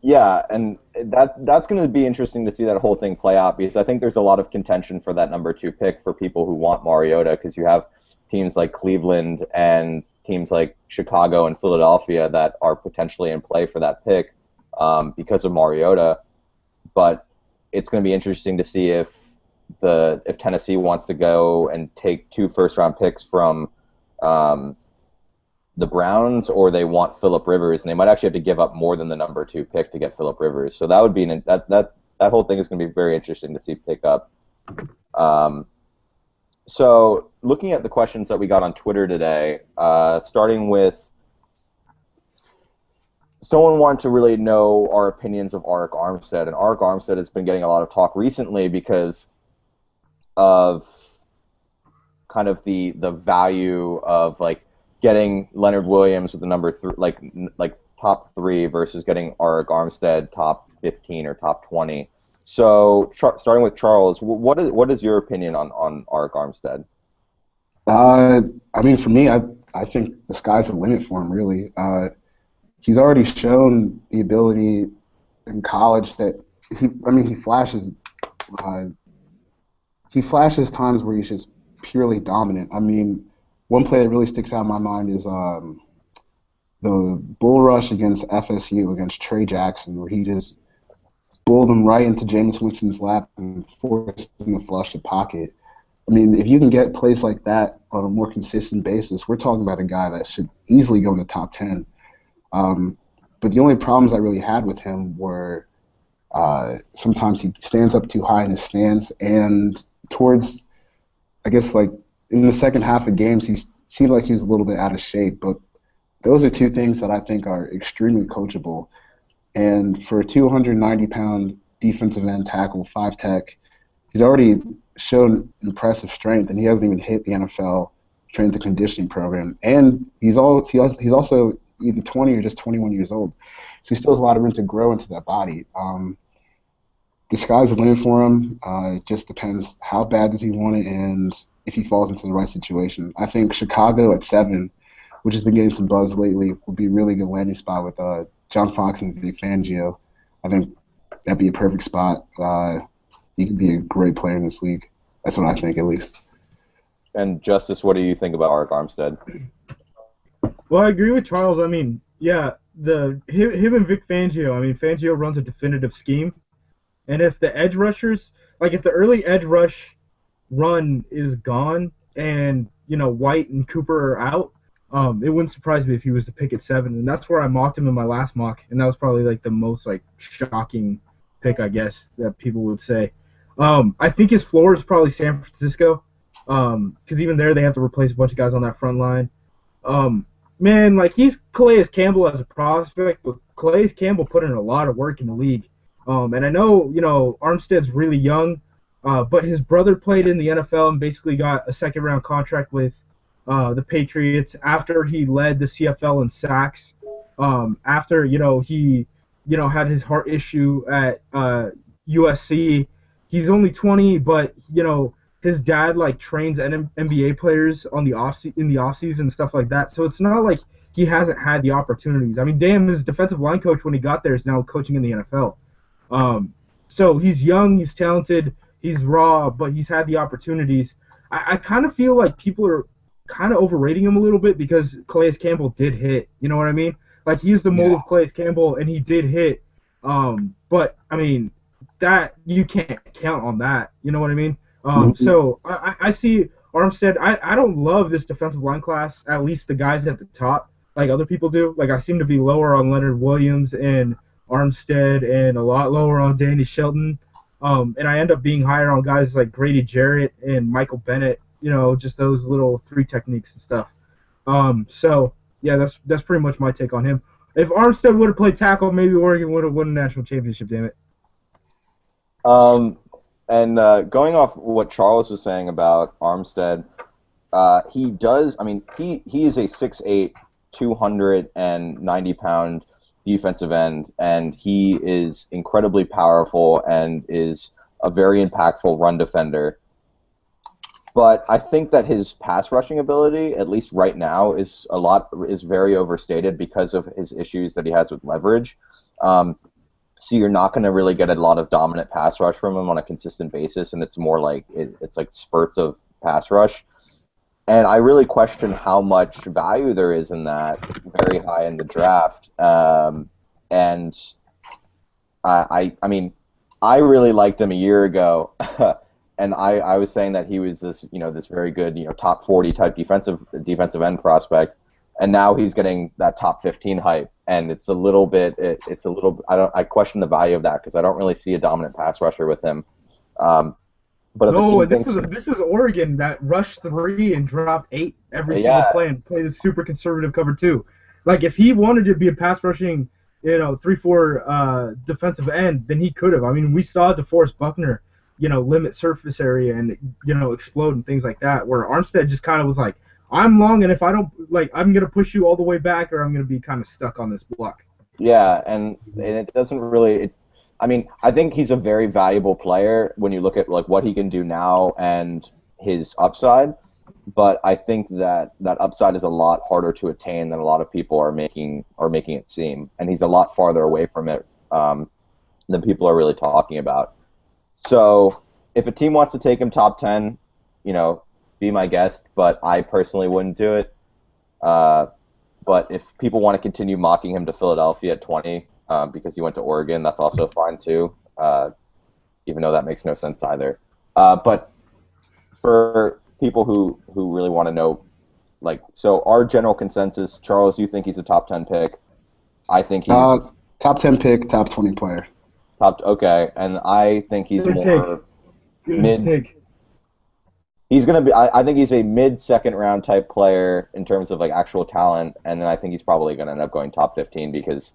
[SPEAKER 1] Yeah, and that's going to be interesting to see that whole thing play out, because I think there's a lot of contention for that number 2 pick for people who want Mariota, because you have teams like Cleveland and teams like Chicago and Philadelphia that are potentially in play for that pick because of Mariota. But it's going to be interesting to see if Tennessee wants to go and take 2 first-round picks from the Browns, or they want Phillip Rivers, and they might actually have to give up more than the number 2 pick to get Phillip Rivers. So that would be that whole thing is going to be very interesting to see pick up. So looking at the questions that we got on Twitter today, starting with someone wanted to really know our opinions of Arik Armstead, and Arik Armstead has been getting a lot of talk recently because of kind of the value of like getting Leonard Williams with the number 3, like top 3 versus getting Arik Armstead top 15 or top 20. So starting with Charles, what is your opinion on Arik Armstead?
[SPEAKER 2] I mean, for me, I think the sky's the limit for him, really. He's already shown the ability in college that he flashes. He flashes times where he's just purely dominant. I mean, one play that really sticks out in my mind is the bull rush against FSU against Trey Jackson, where he just bulled him right into Jameis Winston's lap and forced him to flush the pocket. I mean, if you can get plays like that on a more consistent basis, we're talking about a guy that should easily go in the top 10. But the only problems I really had with him were sometimes he stands up too high in his stance, and towards, I guess, like in the second half of games, he seemed like he was a little bit out of shape. But those are 2 things that I think are extremely coachable. And for a 290-pound defensive end tackle, 5-tech, he's already shown impressive strength, and he hasn't even hit the NFL strength and conditioning program. And he's also either 20 or just 21 years old, so he still has a lot of room to grow into that body. The sky's the limit for him. It just depends how bad does he want it and if he falls into the right situation. I think Chicago at 7, which has been getting some buzz lately, would be a really good landing spot with John Fox and Vic Fangio. I think that'd be a perfect spot. He could be a great player in this league. That's what I think, at least.
[SPEAKER 1] And Justice, what do you think about Arik Armstead?
[SPEAKER 3] Well, I agree with Charles. I mean, yeah, him and Vic Fangio. I mean, Fangio runs a definitive scheme, and if the edge rushers, like if the early edge rush run is gone, and White and Cooper are out, it wouldn't surprise me if he was to pick at 7, and that's where I mocked him in my last mock, and that was probably like the most like shocking pick, I guess, that people would say. I think his floor is probably San Francisco, because even there they have to replace a bunch of guys on that front line. Um, Man, like he's Calais Campbell as a prospect, but Calais Campbell put in a lot of work in the league. And I know Armstead's really young, but his brother played in the NFL and basically got a second round contract with the Patriots after he led the CFL in sacks. After he had his heart issue at USC. He's only 20, but his dad like trains NBA players on in the off season and stuff like that. So it's not like he hasn't had the opportunities. I mean, damn, his defensive line coach when he got there is now coaching in the NFL. So he's young, he's talented, he's raw, but he's had the opportunities. I kind of feel like people are kind of overrating him a little bit because Calais Campbell did hit. You know what I mean? Like he's the mold of Calais Campbell, and he did hit. But I mean, that you can't count on that. You know what I mean? So I see Armstead. I don't love this defensive line class, at least the guys at the top, like other people do. Like I seem to be lower on Leonard Williams and Armstead and a lot lower on Danny Shelton. And I end up being higher on guys like Grady Jarrett and Michael Bennett, just those little three techniques and stuff. So yeah, that's pretty much my take on him. If Armstead would have played tackle, maybe Oregon would have won a national championship, damn it.
[SPEAKER 1] And going off what Charles was saying about Armstead, he does. I mean, he is a 6'8", 290-pound defensive end, and he is incredibly powerful and is a very impactful run defender. But I think that his pass rushing ability, at least right now, is very overstated because of his issues that he has with leverage. So you're not going to really get a lot of dominant pass rush from him on a consistent basis, and it's more like it's like spurts of pass rush. And I really question how much value there is in that very high in the draft. And I mean, I really liked him a year ago, and I was saying that he was this very good top 40 type defensive end prospect, and now he's getting that top 15 hype, and it's a little bit I question the value of that because I don't really see a dominant pass rusher with him. But
[SPEAKER 3] no, this is Oregon that rushed 3 and dropped 8 every single play and played a super conservative cover 2. Like if he wanted to be a pass rushing 3-4 defensive end, then he could have. I mean, we saw DeForest Buckner limit surface area and explode and things like that, where Armstead just kind of was like, I'm long, and if I don't I'm gonna push you all the way back, or I'm gonna be kind of stuck on this block.
[SPEAKER 1] Yeah, and it doesn't really. I mean, I think he's a very valuable player when you look at like what he can do now and his upside. But I think that upside is a lot harder to attain than a lot of people are making it seem, and he's a lot farther away from it than people are really talking about. So if a team wants to take him top 10, be my guest, but I personally wouldn't do it. But if people want to continue mocking him to Philadelphia at 20 because he went to Oregon, that's also fine too, even though that makes no sense either. But for people who really want to know, so our general consensus, Charles, you think he's a top 10 pick. I think he's
[SPEAKER 2] top 10 pick, top 20 player.
[SPEAKER 1] Okay, and I think he's more mid.
[SPEAKER 3] Take.
[SPEAKER 1] He's gonna be. I think he's a mid-second round type player in terms of actual talent, and then I think he's probably gonna end up going top 15 because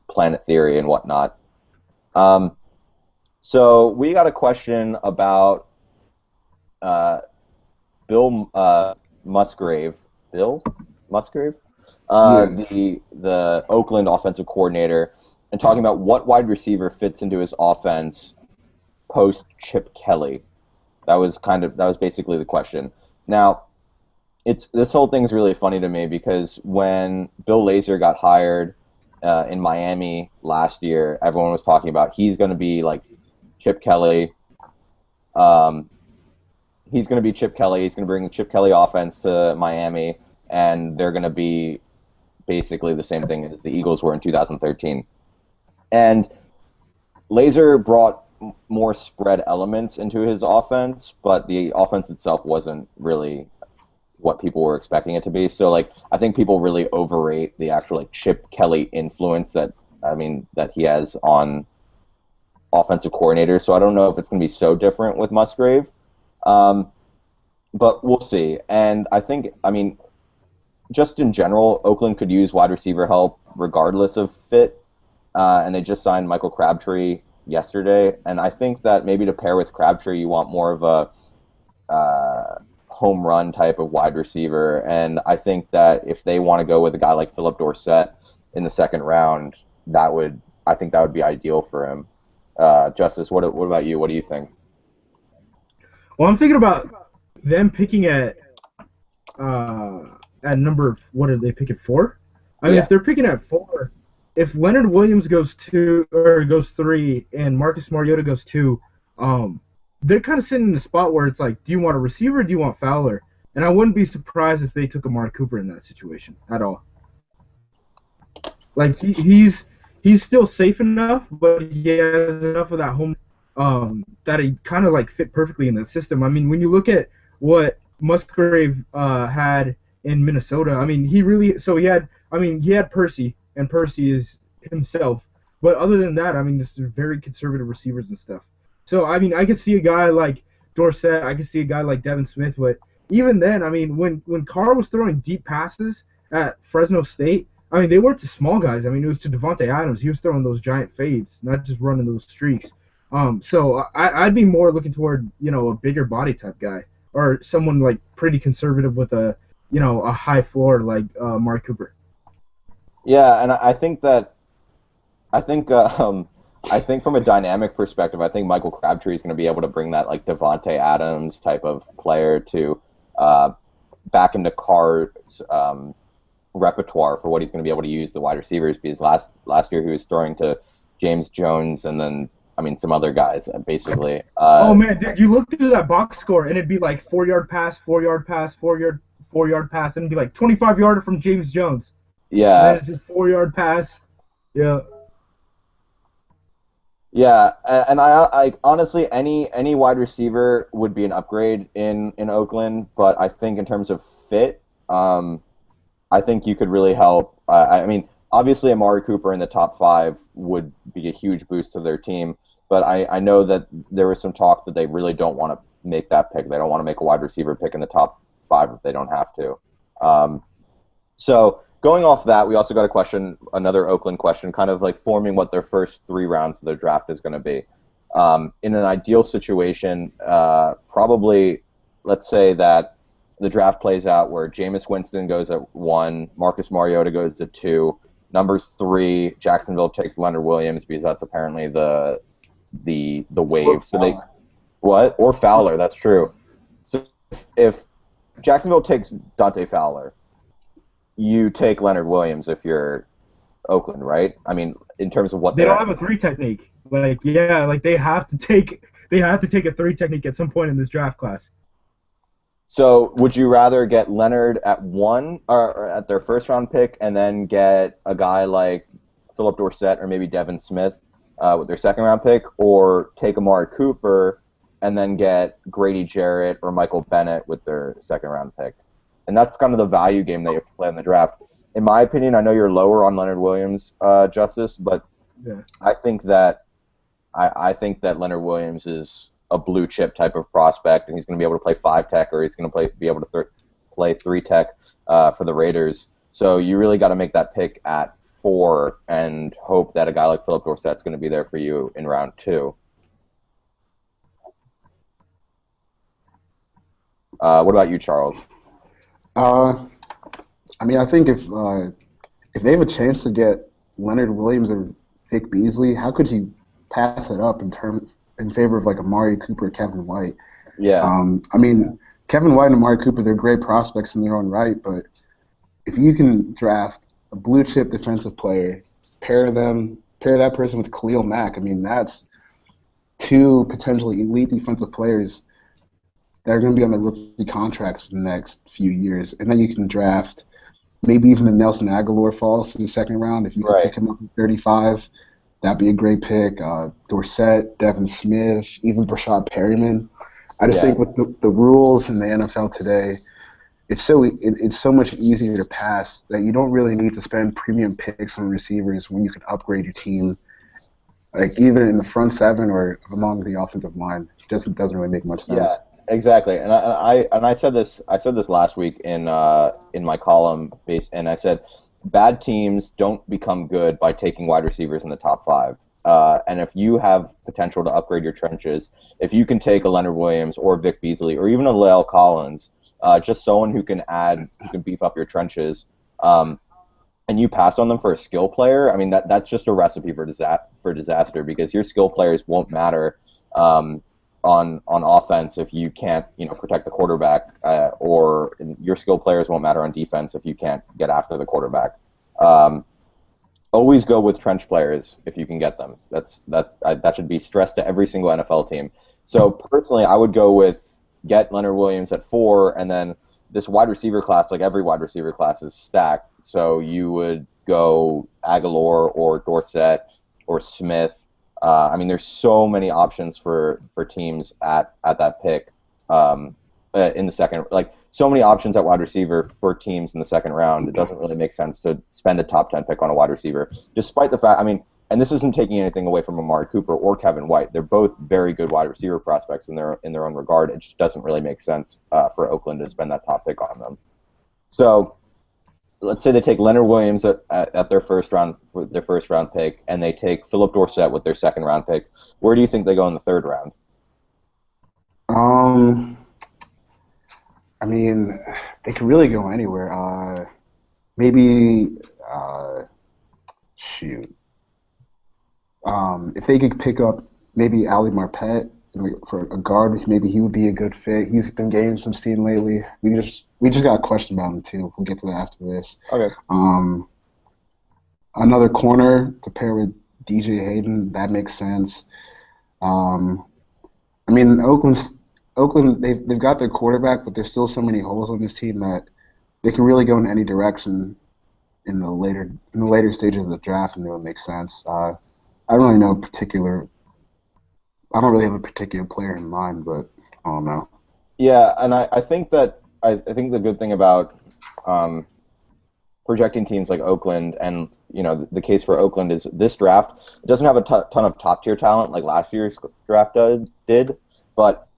[SPEAKER 1] Planet Theory and whatnot. So we got a question about Bill Musgrave. Bill Musgrave, the Oakland offensive coordinator, and talking about what wide receiver fits into his offense post Chip Kelly. That was basically the question. Now, this whole thing's really funny to me because when Bill Lazor got hired in Miami last year, everyone was talking about he's going to be like Chip Kelly. He's going to be Chip Kelly. He's going to bring the Chip Kelly offense to Miami, and they're going to be basically the same thing as the Eagles were in 2013. And Lazor brought more spread elements into his offense, but the offense itself wasn't really what people were expecting it to be. So I think people really overrate the actual Chip Kelly influence that he has on offensive coordinator, so I don't know if it's going to be so different with Musgrave. But we'll see. And I mean, just in general, Oakland could use wide receiver help regardless of fit. And they just signed Michael Crabtree yesterday. And I think that maybe to pair with Crabtree, you want more of a home run type of wide receiver. And I think that if they want to go with a guy like Philip Dorsett in the second round, I think that would be ideal for him. Justice, what about you? What do you think?
[SPEAKER 3] Well, I'm thinking about them picking at number. What are they picking 4? I mean, if they're picking at 4, if Leonard Williams goes 2 or goes 3, and Marcus Mariota goes 2, they're kind of sitting in a spot where it's like, do you want a receiver or do you want Fowler? And I wouldn't be surprised if they took Amari Cooper in that situation at all. Like he's still safe enough, but he has enough of that home that he kind of like fit perfectly in that system. I mean, when you look at what Musgrave had in Minnesota, I mean, he had Percy, and Percy is himself. But other than that, I mean, this is very conservative receivers and stuff. So, I mean, I could see a guy like Dorsett, I could see a guy like Devin Smith, but even then, I mean, when Carr was throwing deep passes at Fresno State, I mean, they weren't to small guys. I mean, it was to Devontae Adams. He was throwing those giant fades, not just running those streaks. So I'd be more looking toward, a bigger body type guy, or someone like pretty conservative with a high floor like Amari Cooper.
[SPEAKER 1] Yeah, and I think from a dynamic perspective, I think Michael Crabtree is going to be able to bring that like Devontae Adams type of player to back into Carr's repertoire for what he's going to be able to use the wide receivers, because last year he was throwing to James Jones and then some other guys basically.
[SPEAKER 3] Oh man, dude, you looked into that box score and it'd be like 4-yard pass, 4-yard pass, 4-yard pass, and it'd be like 25-yarder from James Jones.
[SPEAKER 1] Yeah.
[SPEAKER 3] And it's just 4-yard pass. Yeah.
[SPEAKER 1] Yeah, and I honestly any wide receiver would be an upgrade in Oakland, but I think in terms of fit, I think you could really help. I mean, obviously Amari Cooper in the top 5 would be a huge boost to their team, but I know that there was some talk that they really don't want to make that pick. They don't want to make a wide receiver pick in the top 5 if they don't have to. So going off that, we also got another Oakland question, kind of like forming what their first 3 rounds of their draft is going to be. In an ideal situation, probably let's say that the draft plays out where Jameis Winston goes at 1, Marcus Mariota goes to 2, number 3, Jacksonville takes Leonard Williams because that's apparently the wave. So they or Fowler, that's true. So if Jacksonville takes Dante Fowler, you take Leonard Williams if you're Oakland, right? I mean, in terms of what
[SPEAKER 3] they don't have a 3 technique. They have to take a 3 technique at some point in this draft class.
[SPEAKER 1] So would you rather get Leonard at 1 or at their first round pick and then get a guy like Philip Dorsett or maybe Devin Smith with their second round pick, or take Amari Cooper and then get Grady Jarrett or Michael Bennett with their second round pick? And that's kind of the value game that you have to play in the draft. In my opinion, I know you're lower on Leonard Williams, Justice, but
[SPEAKER 3] yeah.
[SPEAKER 1] I think that Leonard Williams is a blue chip type of prospect, and he's going to be able to play 5 tech, or he's going to be able to play 3 tech for the Raiders. So you really got to make that pick at 4 and hope that a guy like Philip Dorsett's going to be there for you in round 2. What about you, Charles?
[SPEAKER 2] I mean, I think if they have a chance to get Leonard Williams or Vic Beasley, how could you pass it up in favor of like Amari Cooper, Kevin White?
[SPEAKER 1] Yeah.
[SPEAKER 2] I mean, Kevin White and Amari Cooper, they're great prospects in their own right, but if you can draft a blue chip defensive player, pair that person with Khalil Mack, I mean, that's 2 potentially elite defensive players that are going to be on the rookie contracts for the next few years. And then you can draft maybe even the Nelson Aguilar falls to the second round. If you can pick him up at 35, that'd be a great pick. Dorsett, Devin Smith, even Brashad Perryman. I just think with the rules in the NFL today, it's so much easier to pass that you don't really need to spend premium picks on receivers when you can upgrade your team like either in the front seven or among the offensive line. Just doesn't really make much
[SPEAKER 1] Yeah,
[SPEAKER 2] sense.
[SPEAKER 1] exactly. And I said this last week in my column base, and I said bad teams don't become good by taking wide receivers in the top five. And if you have potential to upgrade your trenches, if you can take a Leonard Williams or Vic Beasley or even a La'el Collins, just someone who can beef up your trenches, and you pass on them for a skill player, I mean that's just a recipe for disaster because your skill players won't matter on offense if you can't protect the quarterback, or your skill players won't matter on defense if you can't get after the quarterback. Um, Always go with trench players if you can get them. That should be stressed to every single NFL team. So personally, I would go with get Leonard Williams at 4, and then this wide receiver class, like every wide receiver class, is stacked. So you would go Aguilar or Dorsett or Smith. I mean, there's so many options for teams at that pick in the second. Like so many options at wide receiver for teams in the second round. It doesn't really make sense to spend a top 10 pick on a wide receiver, despite the fact. I mean, and this isn't taking anything away from Amari Cooper or Kevin White. They're both very good wide receiver prospects in their own regard. It just doesn't really make sense for Oakland to spend that top pick on them. So let's say they take Leonard Williams at their first round pick, and they take Philip Dorsett with their second round pick. Where do you think they go in the third round?
[SPEAKER 2] I mean, they can really go anywhere. Maybe shoot. If they could pick up maybe Ali Marpet for a guard, maybe he would be a good fit. He's been gaining some steam lately. We just got a question about him too. We'll get to that after this.
[SPEAKER 1] Okay.
[SPEAKER 2] Another corner to pair with DJ Hayden, that makes sense. I mean, Oakland, they've got their quarterback, but there's still so many holes on this team that they can really go in any direction in the later stages of the draft, and it would make sense. I don't really know I don't really have a particular player in mind, but I don't know.
[SPEAKER 1] Yeah, and I think that I think the good thing about projecting teams like Oakland, and the case for Oakland is this draft doesn't have a ton of top tier talent like last year's draft did, but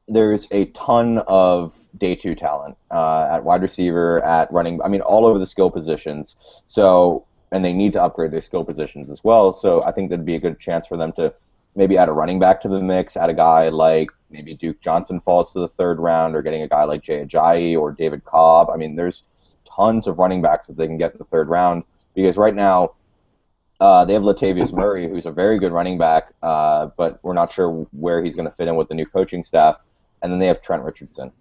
[SPEAKER 1] there's a ton of day 2 talent at wide receiver, at running. I mean, all over the skill positions. So, and they need to upgrade their skill positions as well. So I think that'd be a good chance for them to maybe add a running back to the mix, add a guy like maybe Duke Johnson falls to the third round, or getting a guy like Jay Ajayi or David Cobb. I mean, there's tons of running backs that they can get in the third round because right now they have Latavius Murray, who's a very good running back, but we're not sure where he's going to fit in with the new coaching staff. And then they have Trent Richardson.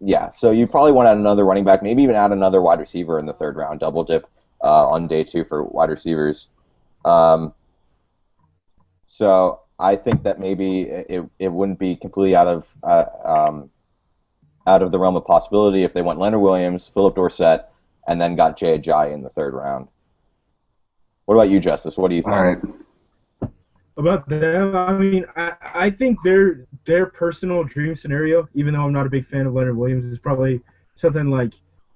[SPEAKER 1] Yeah, so you probably want to add another running back, maybe even add another wide receiver in the third round, double dip on day 2 for wide receivers. So I think that maybe it wouldn't be completely out of the realm of possibility if they went Leonard Williams, Philip Dorsett, and then got Jay Ajayi in the third round. What about you, Justice? What do you think?
[SPEAKER 2] All right.
[SPEAKER 3] About them, I mean, I think their personal dream scenario, even though I'm not a big fan of Leonard Williams, is probably something like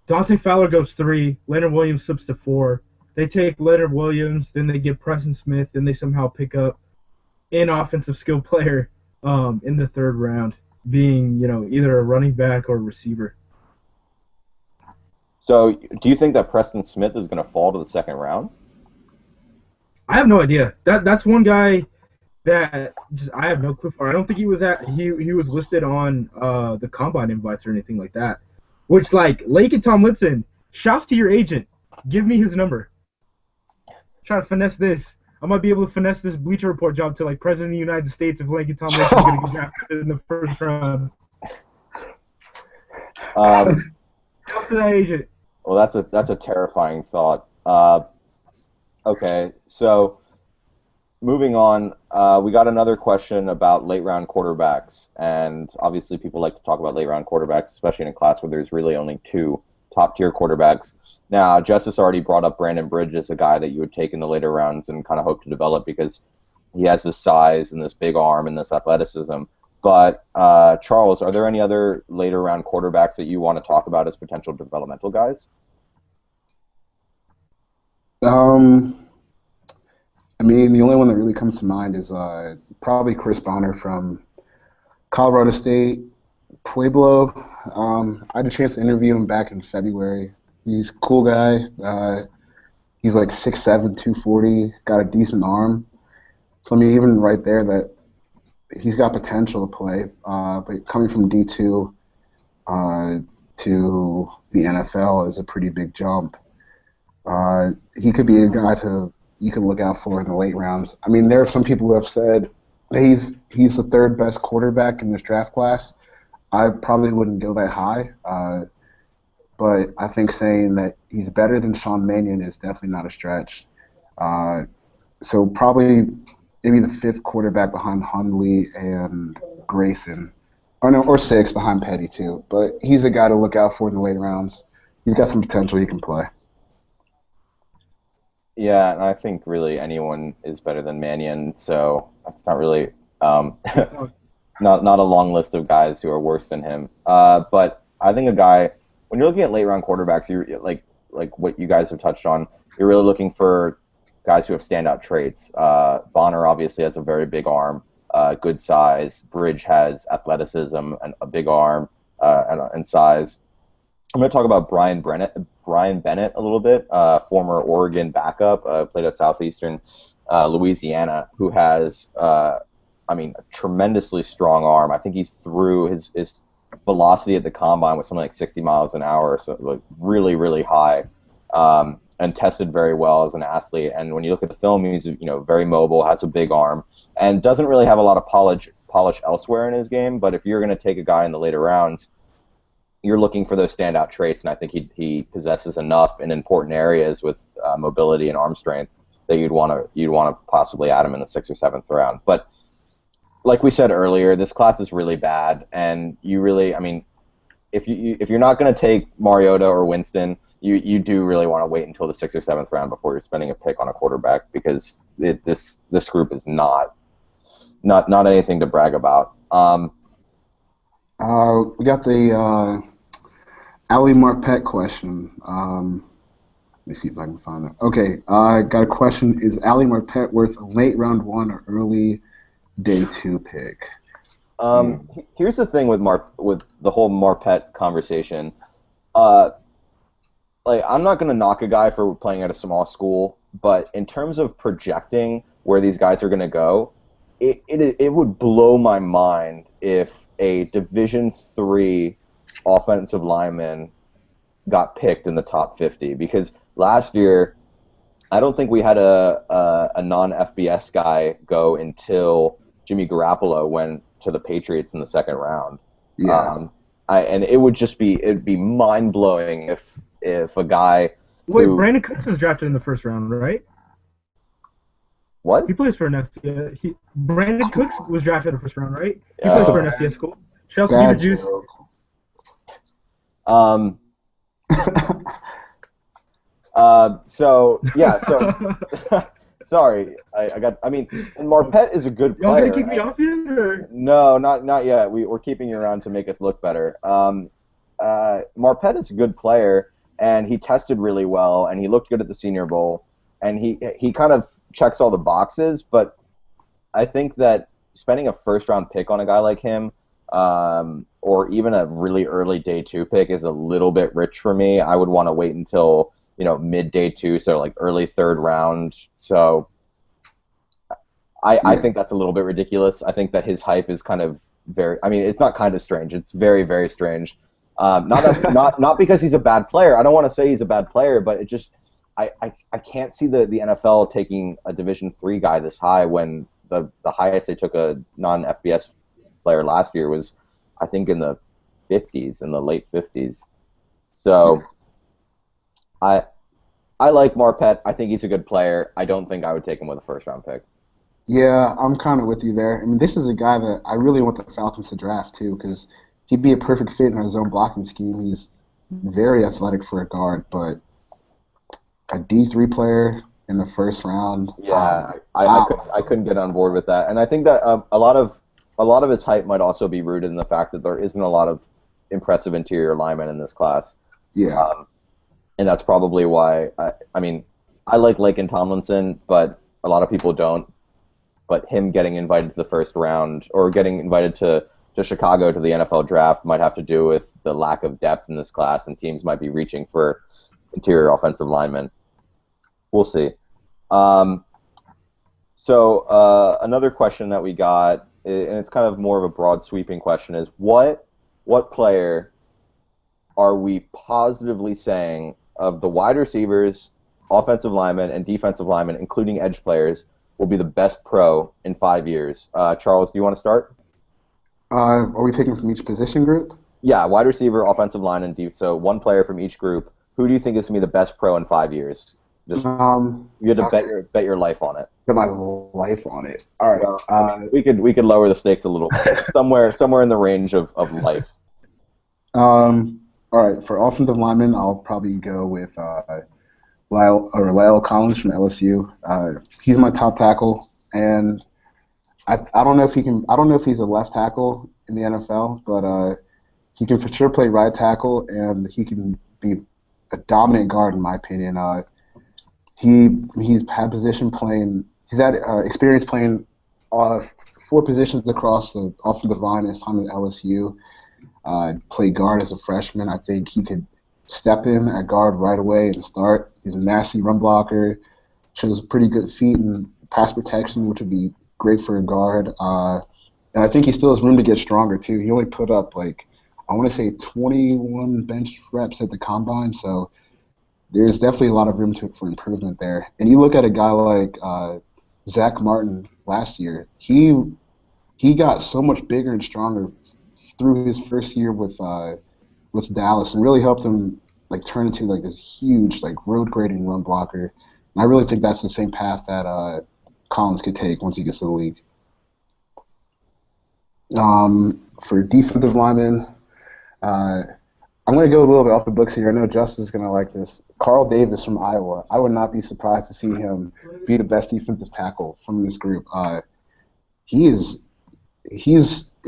[SPEAKER 3] Dante Fowler goes 3, Leonard Williams slips to 4. They take Leonard Williams, then they get Preston Smith, then they somehow pick up an offensive skill player in the third round, being either a running back or a receiver.
[SPEAKER 1] So do you think that Preston Smith is going to fall to the second round?
[SPEAKER 3] I have no idea. That's one guy that I have no clue for. I don't think he was listed on the combine invites or anything like that. Which, like, Lake and Tomlinson, shouts to your agent. Give me his number. Try to finesse this. I might be able to finesse this Bleacher Report job to, like, President of the United States if Lake and Tomlinson is going to get drafted in the first round. Shout to that agent.
[SPEAKER 1] Well, that's a terrifying thought. Okay, so moving on, we got another question about late round quarterbacks, and obviously people like to talk about late round quarterbacks, especially in a class where there's really only 2 top tier quarterbacks. Now, Justice already brought up Brandon Bridge as a guy that you would take in the later rounds and kind of hope to develop because he has this size and this big arm and this athleticism. But Charles, are there any other later round quarterbacks that you want to talk about as potential developmental guys?
[SPEAKER 2] I I mean, the only one that really comes to mind is probably Chris Bonner from Colorado State, Pueblo. I had a chance to interview him back in February. He's a cool guy. He's like 6'7", 240, got a decent arm. So I mean, even right there, that he's got potential to play. But coming from D2 to the NFL is a pretty big jump. He could be a guy you can look out for in the late rounds. I mean, there are some people who have said he's the third best quarterback in this draft class. I probably wouldn't go that high, but I think saying that he's better than Sean Mannion is definitely not a stretch. So probably maybe the fifth quarterback behind Hundley and Grayson, or six behind Petty too. But he's a guy to look out for in the late rounds. He's got some potential. He can play.
[SPEAKER 1] Yeah, and I think really anyone is better than Mannion, so that's not really not a long list of guys who are worse than him. But I think a guy, when you're looking at late round quarterbacks, you're like what you guys have touched on, you're really looking for guys who have standout traits. Bonner obviously has a very big arm, good size. Bridge has athleticism and a big arm and size. I'm going to talk about Brian Bennett a little bit, former Oregon backup, played at Southeastern Louisiana, who has, a tremendously strong arm. I think he threw his velocity at the combine was something like 60 miles an hour, so like really, really high, and tested very well as an athlete. And when you look at the film, he's very mobile, has a big arm, and doesn't really have a lot of polish elsewhere in his game. But if you're going to take a guy in the later rounds, you're looking for those standout traits, and I think he possesses enough in important areas with mobility and arm strength that you'd want to possibly add him in the 6th or 7th round. But like we said earlier, this class is really bad, and you really, I mean, if you're not going to take Mariota or Winston, you do really want to wait until the 6th or 7th round before you're spending a pick on a quarterback, because this group is not anything to brag about.
[SPEAKER 2] We got the Ali Marpet question. Let me see if I can find it. Okay, I got a question. Is Ali Marpet worth a late round 1 or early day 2 pick?
[SPEAKER 1] Here's the thing with the whole Marpet conversation. I'm not going to knock a guy for playing at a small school, but in terms of projecting where these guys are going to go, it would blow my mind if a Division III offensive lineman got picked in the top 50, because last year I don't think we had a non-FBS guy go until Jimmy Garoppolo went to the Patriots in the 2nd round.
[SPEAKER 2] Yeah.
[SPEAKER 1] And it'd be mind-blowing if a guy
[SPEAKER 3] Brandon Cooks was drafted in the 1st round, right?
[SPEAKER 1] What?
[SPEAKER 3] He plays for an FCS. Brandon Cooks was drafted in the 1st round, right? He plays for an FCS school. Shouts to Beaver Juice.
[SPEAKER 1] Sorry, and Marpet is a good player.
[SPEAKER 3] Y'all gonna kick me off yet, or?
[SPEAKER 1] No, not yet. We're keeping you around to make us look better. Marpet is a good player, and he tested really well, and he looked good at the Senior Bowl, and he kind of checks all the boxes. But I think that spending a 1st round pick on a guy like him, or even a really early day 2 pick, is a little bit rich for me. I would want to wait until mid day 2, so like early 3rd round. So I think that's a little bit ridiculous. I think that his hype is kind of it's not kind of strange. It's very, very strange. Not because he's a bad player. I don't want to say he's a bad player, but it just I can't see the NFL taking a Division III guy this high when the highest they took a non-FBS player last year was, I think, in the 50s, in the late 50s. So I like Marpet. I think he's a good player. I don't think I would take him with a 1st round pick.
[SPEAKER 2] Yeah, I'm kind of with you there. I mean, this is a guy that I really want the Falcons to draft too, because he'd be a perfect fit in his own blocking scheme. He's very athletic for a guard, but a D3 player in the 1st round.
[SPEAKER 1] Yeah, I couldn't get on board with that, and I think that a lot of his hype might also be rooted in the fact that there isn't a lot of impressive interior linemen in this class.
[SPEAKER 2] Yeah.
[SPEAKER 1] And that's probably why. I like Laken Tomlinson, but A lot of people don't. But him getting invited to the first round or getting invited to Chicago to the NFL draft might have to do with the lack of depth in this class, and teams might be reaching for interior offensive linemen. We'll see. Another question that we got, and it's kind of more of a broad sweeping question, is what player are we positively saying of the wide receivers, offensive linemen, and defensive linemen, including edge players, will be the best pro in 5 years? Charles, do you want to start?
[SPEAKER 2] Are we picking from each position group?
[SPEAKER 1] Yeah, wide receiver, offensive line, and deep. So one player from each group. Who do you think is going to be the best pro in 5 years? Just you had to bet your life on it.
[SPEAKER 2] Bet my life on it. All right.
[SPEAKER 1] Well, we could lower the stakes a little bit. somewhere in the range of life.
[SPEAKER 2] All right. For offensive linemen, I'll probably go with Lyle Collins from LSU. He's my top tackle, and I don't know if he can. I don't know if he's a left tackle in the NFL, but he can for sure play right tackle, and he can be a dominant guard in my opinion. He's had position playing. He's had experience playing 4 positions across the offensive line his time at LSU. Played guard as a freshman. I think he could step in at guard right away and start. He's a nasty run blocker. Shows pretty good feet and pass protection, which would be great for a guard. And I think he still has room to get stronger too. He only put up I want to say 21 bench reps at the combine, so there's definitely a lot of room for improvement there. And you look at a guy like Zach Martin last year. He got so much bigger and stronger through his first year with Dallas, and really helped him turn into this huge road grading run blocker. And I really think that's the same path that Collins could take once he gets to the league. For defensive linemen, I'm going to go a little bit off the books here. I know Justin's going to like this. Carl Davis from Iowa. I would not be surprised to see him be the best defensive tackle from this group. He's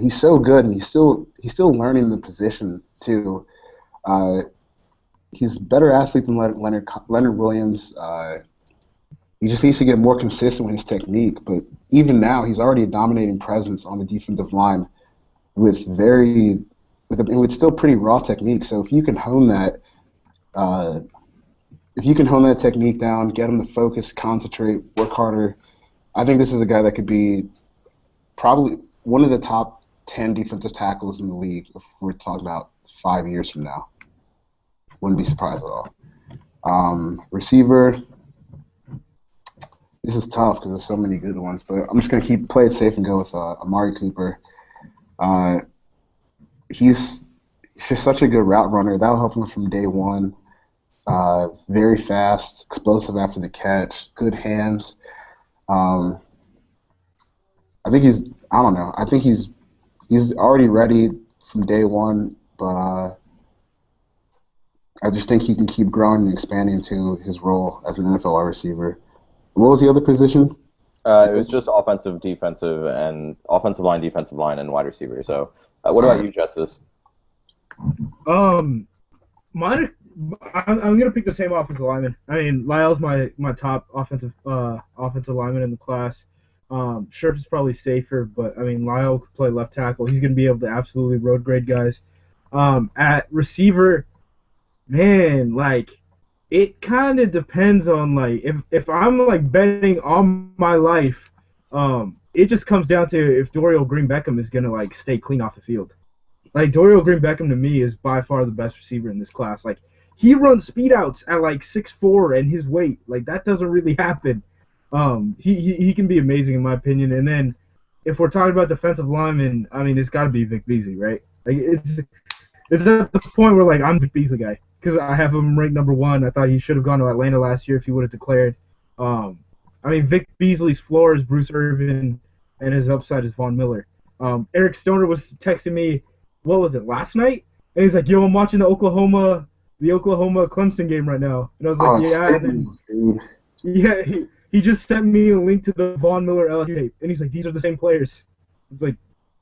[SPEAKER 2] so good, and he's still learning the position too. He's a better athlete than Leonard Williams. He just needs to get more consistent with his technique. But even now, he's already a dominating presence on the defensive line with still pretty raw technique. So if you can hone that, technique down, get him to focus, concentrate, work harder, I think this is a guy that could be probably one of the top 10 defensive tackles in the league if we're talking about 5 years from now. Wouldn't be surprised at all. Receiver, this is tough because there's so many good ones, but I'm just going to play it safe and go with Amari Cooper. He's just such a good route runner. That'll help him from day one. Very fast, explosive after the catch, good hands. I think he's already ready from day one, but I just think he can keep growing and expanding into his role as an NFL wide receiver. What was the other position?
[SPEAKER 1] It was just offensive line, defensive line, and wide receiver. So, what about you, Justice?
[SPEAKER 3] I'm gonna pick the same offensive lineman. I mean, Lyle's my top offensive lineman in the class. Scherf is probably safer, but I mean, Lyle could play left tackle. He's gonna be able to absolutely road grade guys. At receiver, man, it kind of depends on if I'm betting on my life, it just comes down to if Dorial Green Beckham is gonna stay clean off the field. Dorial Green Beckham to me is by far the best receiver in this class. He runs speed outs at 6'4" and his weight. That doesn't really happen. He can be amazing in my opinion. And then if we're talking about defensive linemen, I mean it's got to be Vic Beasley, right? It's at the point where I'm Vic Beasley guy because I have him ranked number 1. I thought he should have gone to Atlanta last year if he would have declared. I mean Vic Beasley's floor is Bruce Irvin and his upside is Von Miller. Eric Stoner was texting me, what was it, last night? And he's like, yo, I'm watching the Oklahoma Clemson game right now. And I was like, yeah. And then, yeah, he just sent me a link to the Von Miller LSU tape. And he's like, these are the same players. It's like,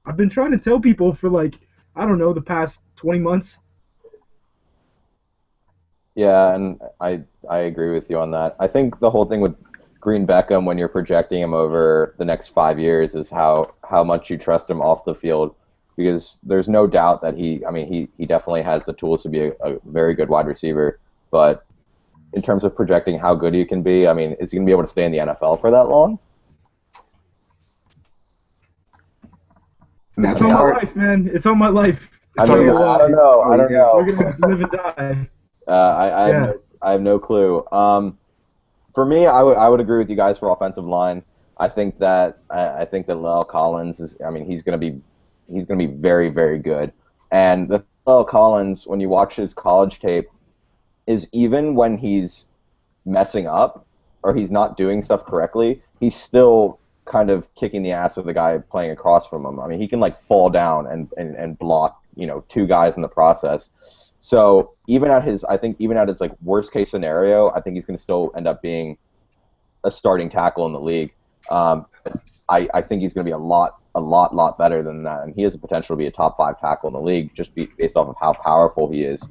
[SPEAKER 3] I've been trying to tell people for I don't know, the past 20 months.
[SPEAKER 1] Yeah, and I agree with you on that. I think the whole thing with Green Beckham when you're projecting him over the next 5 years is how much you trust him off the field, because there's no doubt that he definitely has the tools to be a very good wide receiver, but in terms of projecting how good he can be, I mean, is he going to be able to stay in the NFL for that long?
[SPEAKER 3] It's on my life, man. It's on my life.
[SPEAKER 1] I mean, I don't know. I don't know.
[SPEAKER 3] We're gonna live and die.
[SPEAKER 1] I have no clue. For me, I would agree with you guys for offensive line. I think that La'el Collins is. I mean, he's gonna be very, very good. And the La'el Collins, when you watch his college tape, is even when he's messing up or he's not doing stuff correctly, he's still kind of kicking the ass of the guy playing across from him. I mean, he can like fall down and block, two guys in the process. So even at his like worst case scenario, I think he's going to still end up being a starting tackle in the league. I think he's going to be a lot better than that, and he has the potential to be a top 5 tackle in the league just based off of how powerful he is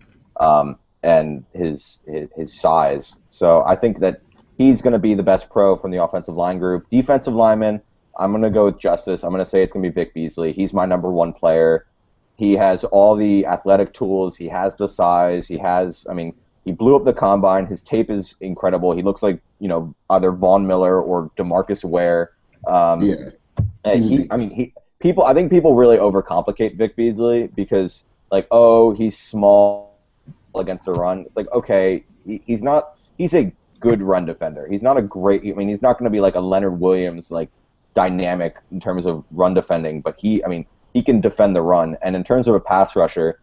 [SPEAKER 1] and his size. So I think that he's going to be the best pro from the offensive line group. Defensive lineman, I'm going to go with Justice. I'm going to say it's going to be Vic Beasley. He's my number 1 player. He has all the athletic tools. He has the size. He blew up the combine. His tape is incredible. He looks like, either Von Miller or DeMarcus Ware. I think people really overcomplicate Vic Beasley because, like, oh, he's small against the run. It's like, okay, he's a good run defender. He's not a great, he's not going to be like a Leonard Williams, like, dynamic in terms of run defending, but he can defend the run. And in terms of a pass rusher,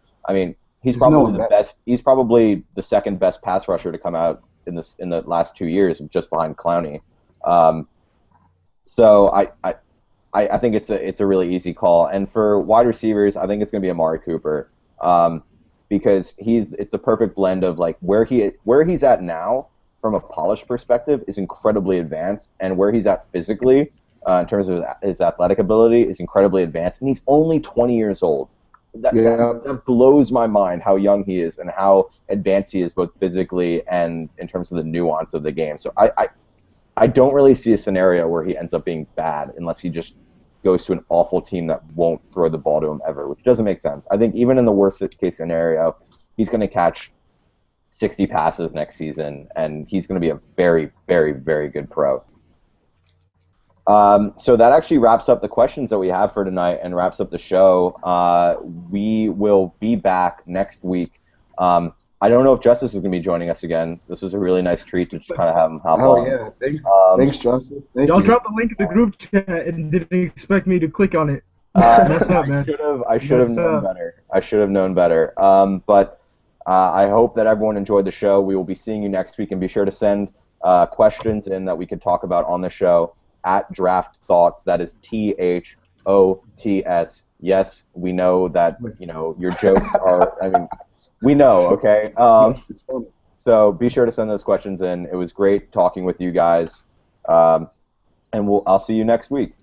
[SPEAKER 1] he's probably the best. He's probably the second best pass rusher to come out in the last 2 years, just behind Clowney. So I think it's a really easy call. And for wide receivers, I think it's going to be Amari Cooper, because it's a perfect blend of like where he's at now from a polish perspective is incredibly advanced, and where he's at physically in terms of his athletic ability is incredibly advanced, and he's only 20 years old. That blows my mind how young he is and how advanced he is both physically and in terms of the nuance of the game. So I don't really see a scenario where he ends up being bad unless he just goes to an awful team that won't throw the ball to him ever, which doesn't make sense. I think even in the worst case scenario, he's going to catch 60 passes next season, and he's going to be a very, very, very good pro. So that actually wraps up the questions that we have for tonight and wraps up the show. We will be back next week. I don't know if Justice is going to be joining us again. This was a really nice treat to just kind of have him hop on.
[SPEAKER 2] Oh, yeah. Thanks, Justice.
[SPEAKER 3] Y'all dropped the link in the group chat and didn't expect me to click on it. What's up, man?
[SPEAKER 1] I should have known better. I should have known better. But I hope that everyone enjoyed the show. We will be seeing you next week, and be sure to send questions in that we could talk about on the show at Draft Thots. That is THOTS. Yes, we know that your jokes are. We know, okay?
[SPEAKER 2] It's funny.
[SPEAKER 1] So be sure to send those questions in. It was great talking with you guys, and I'll see you next week.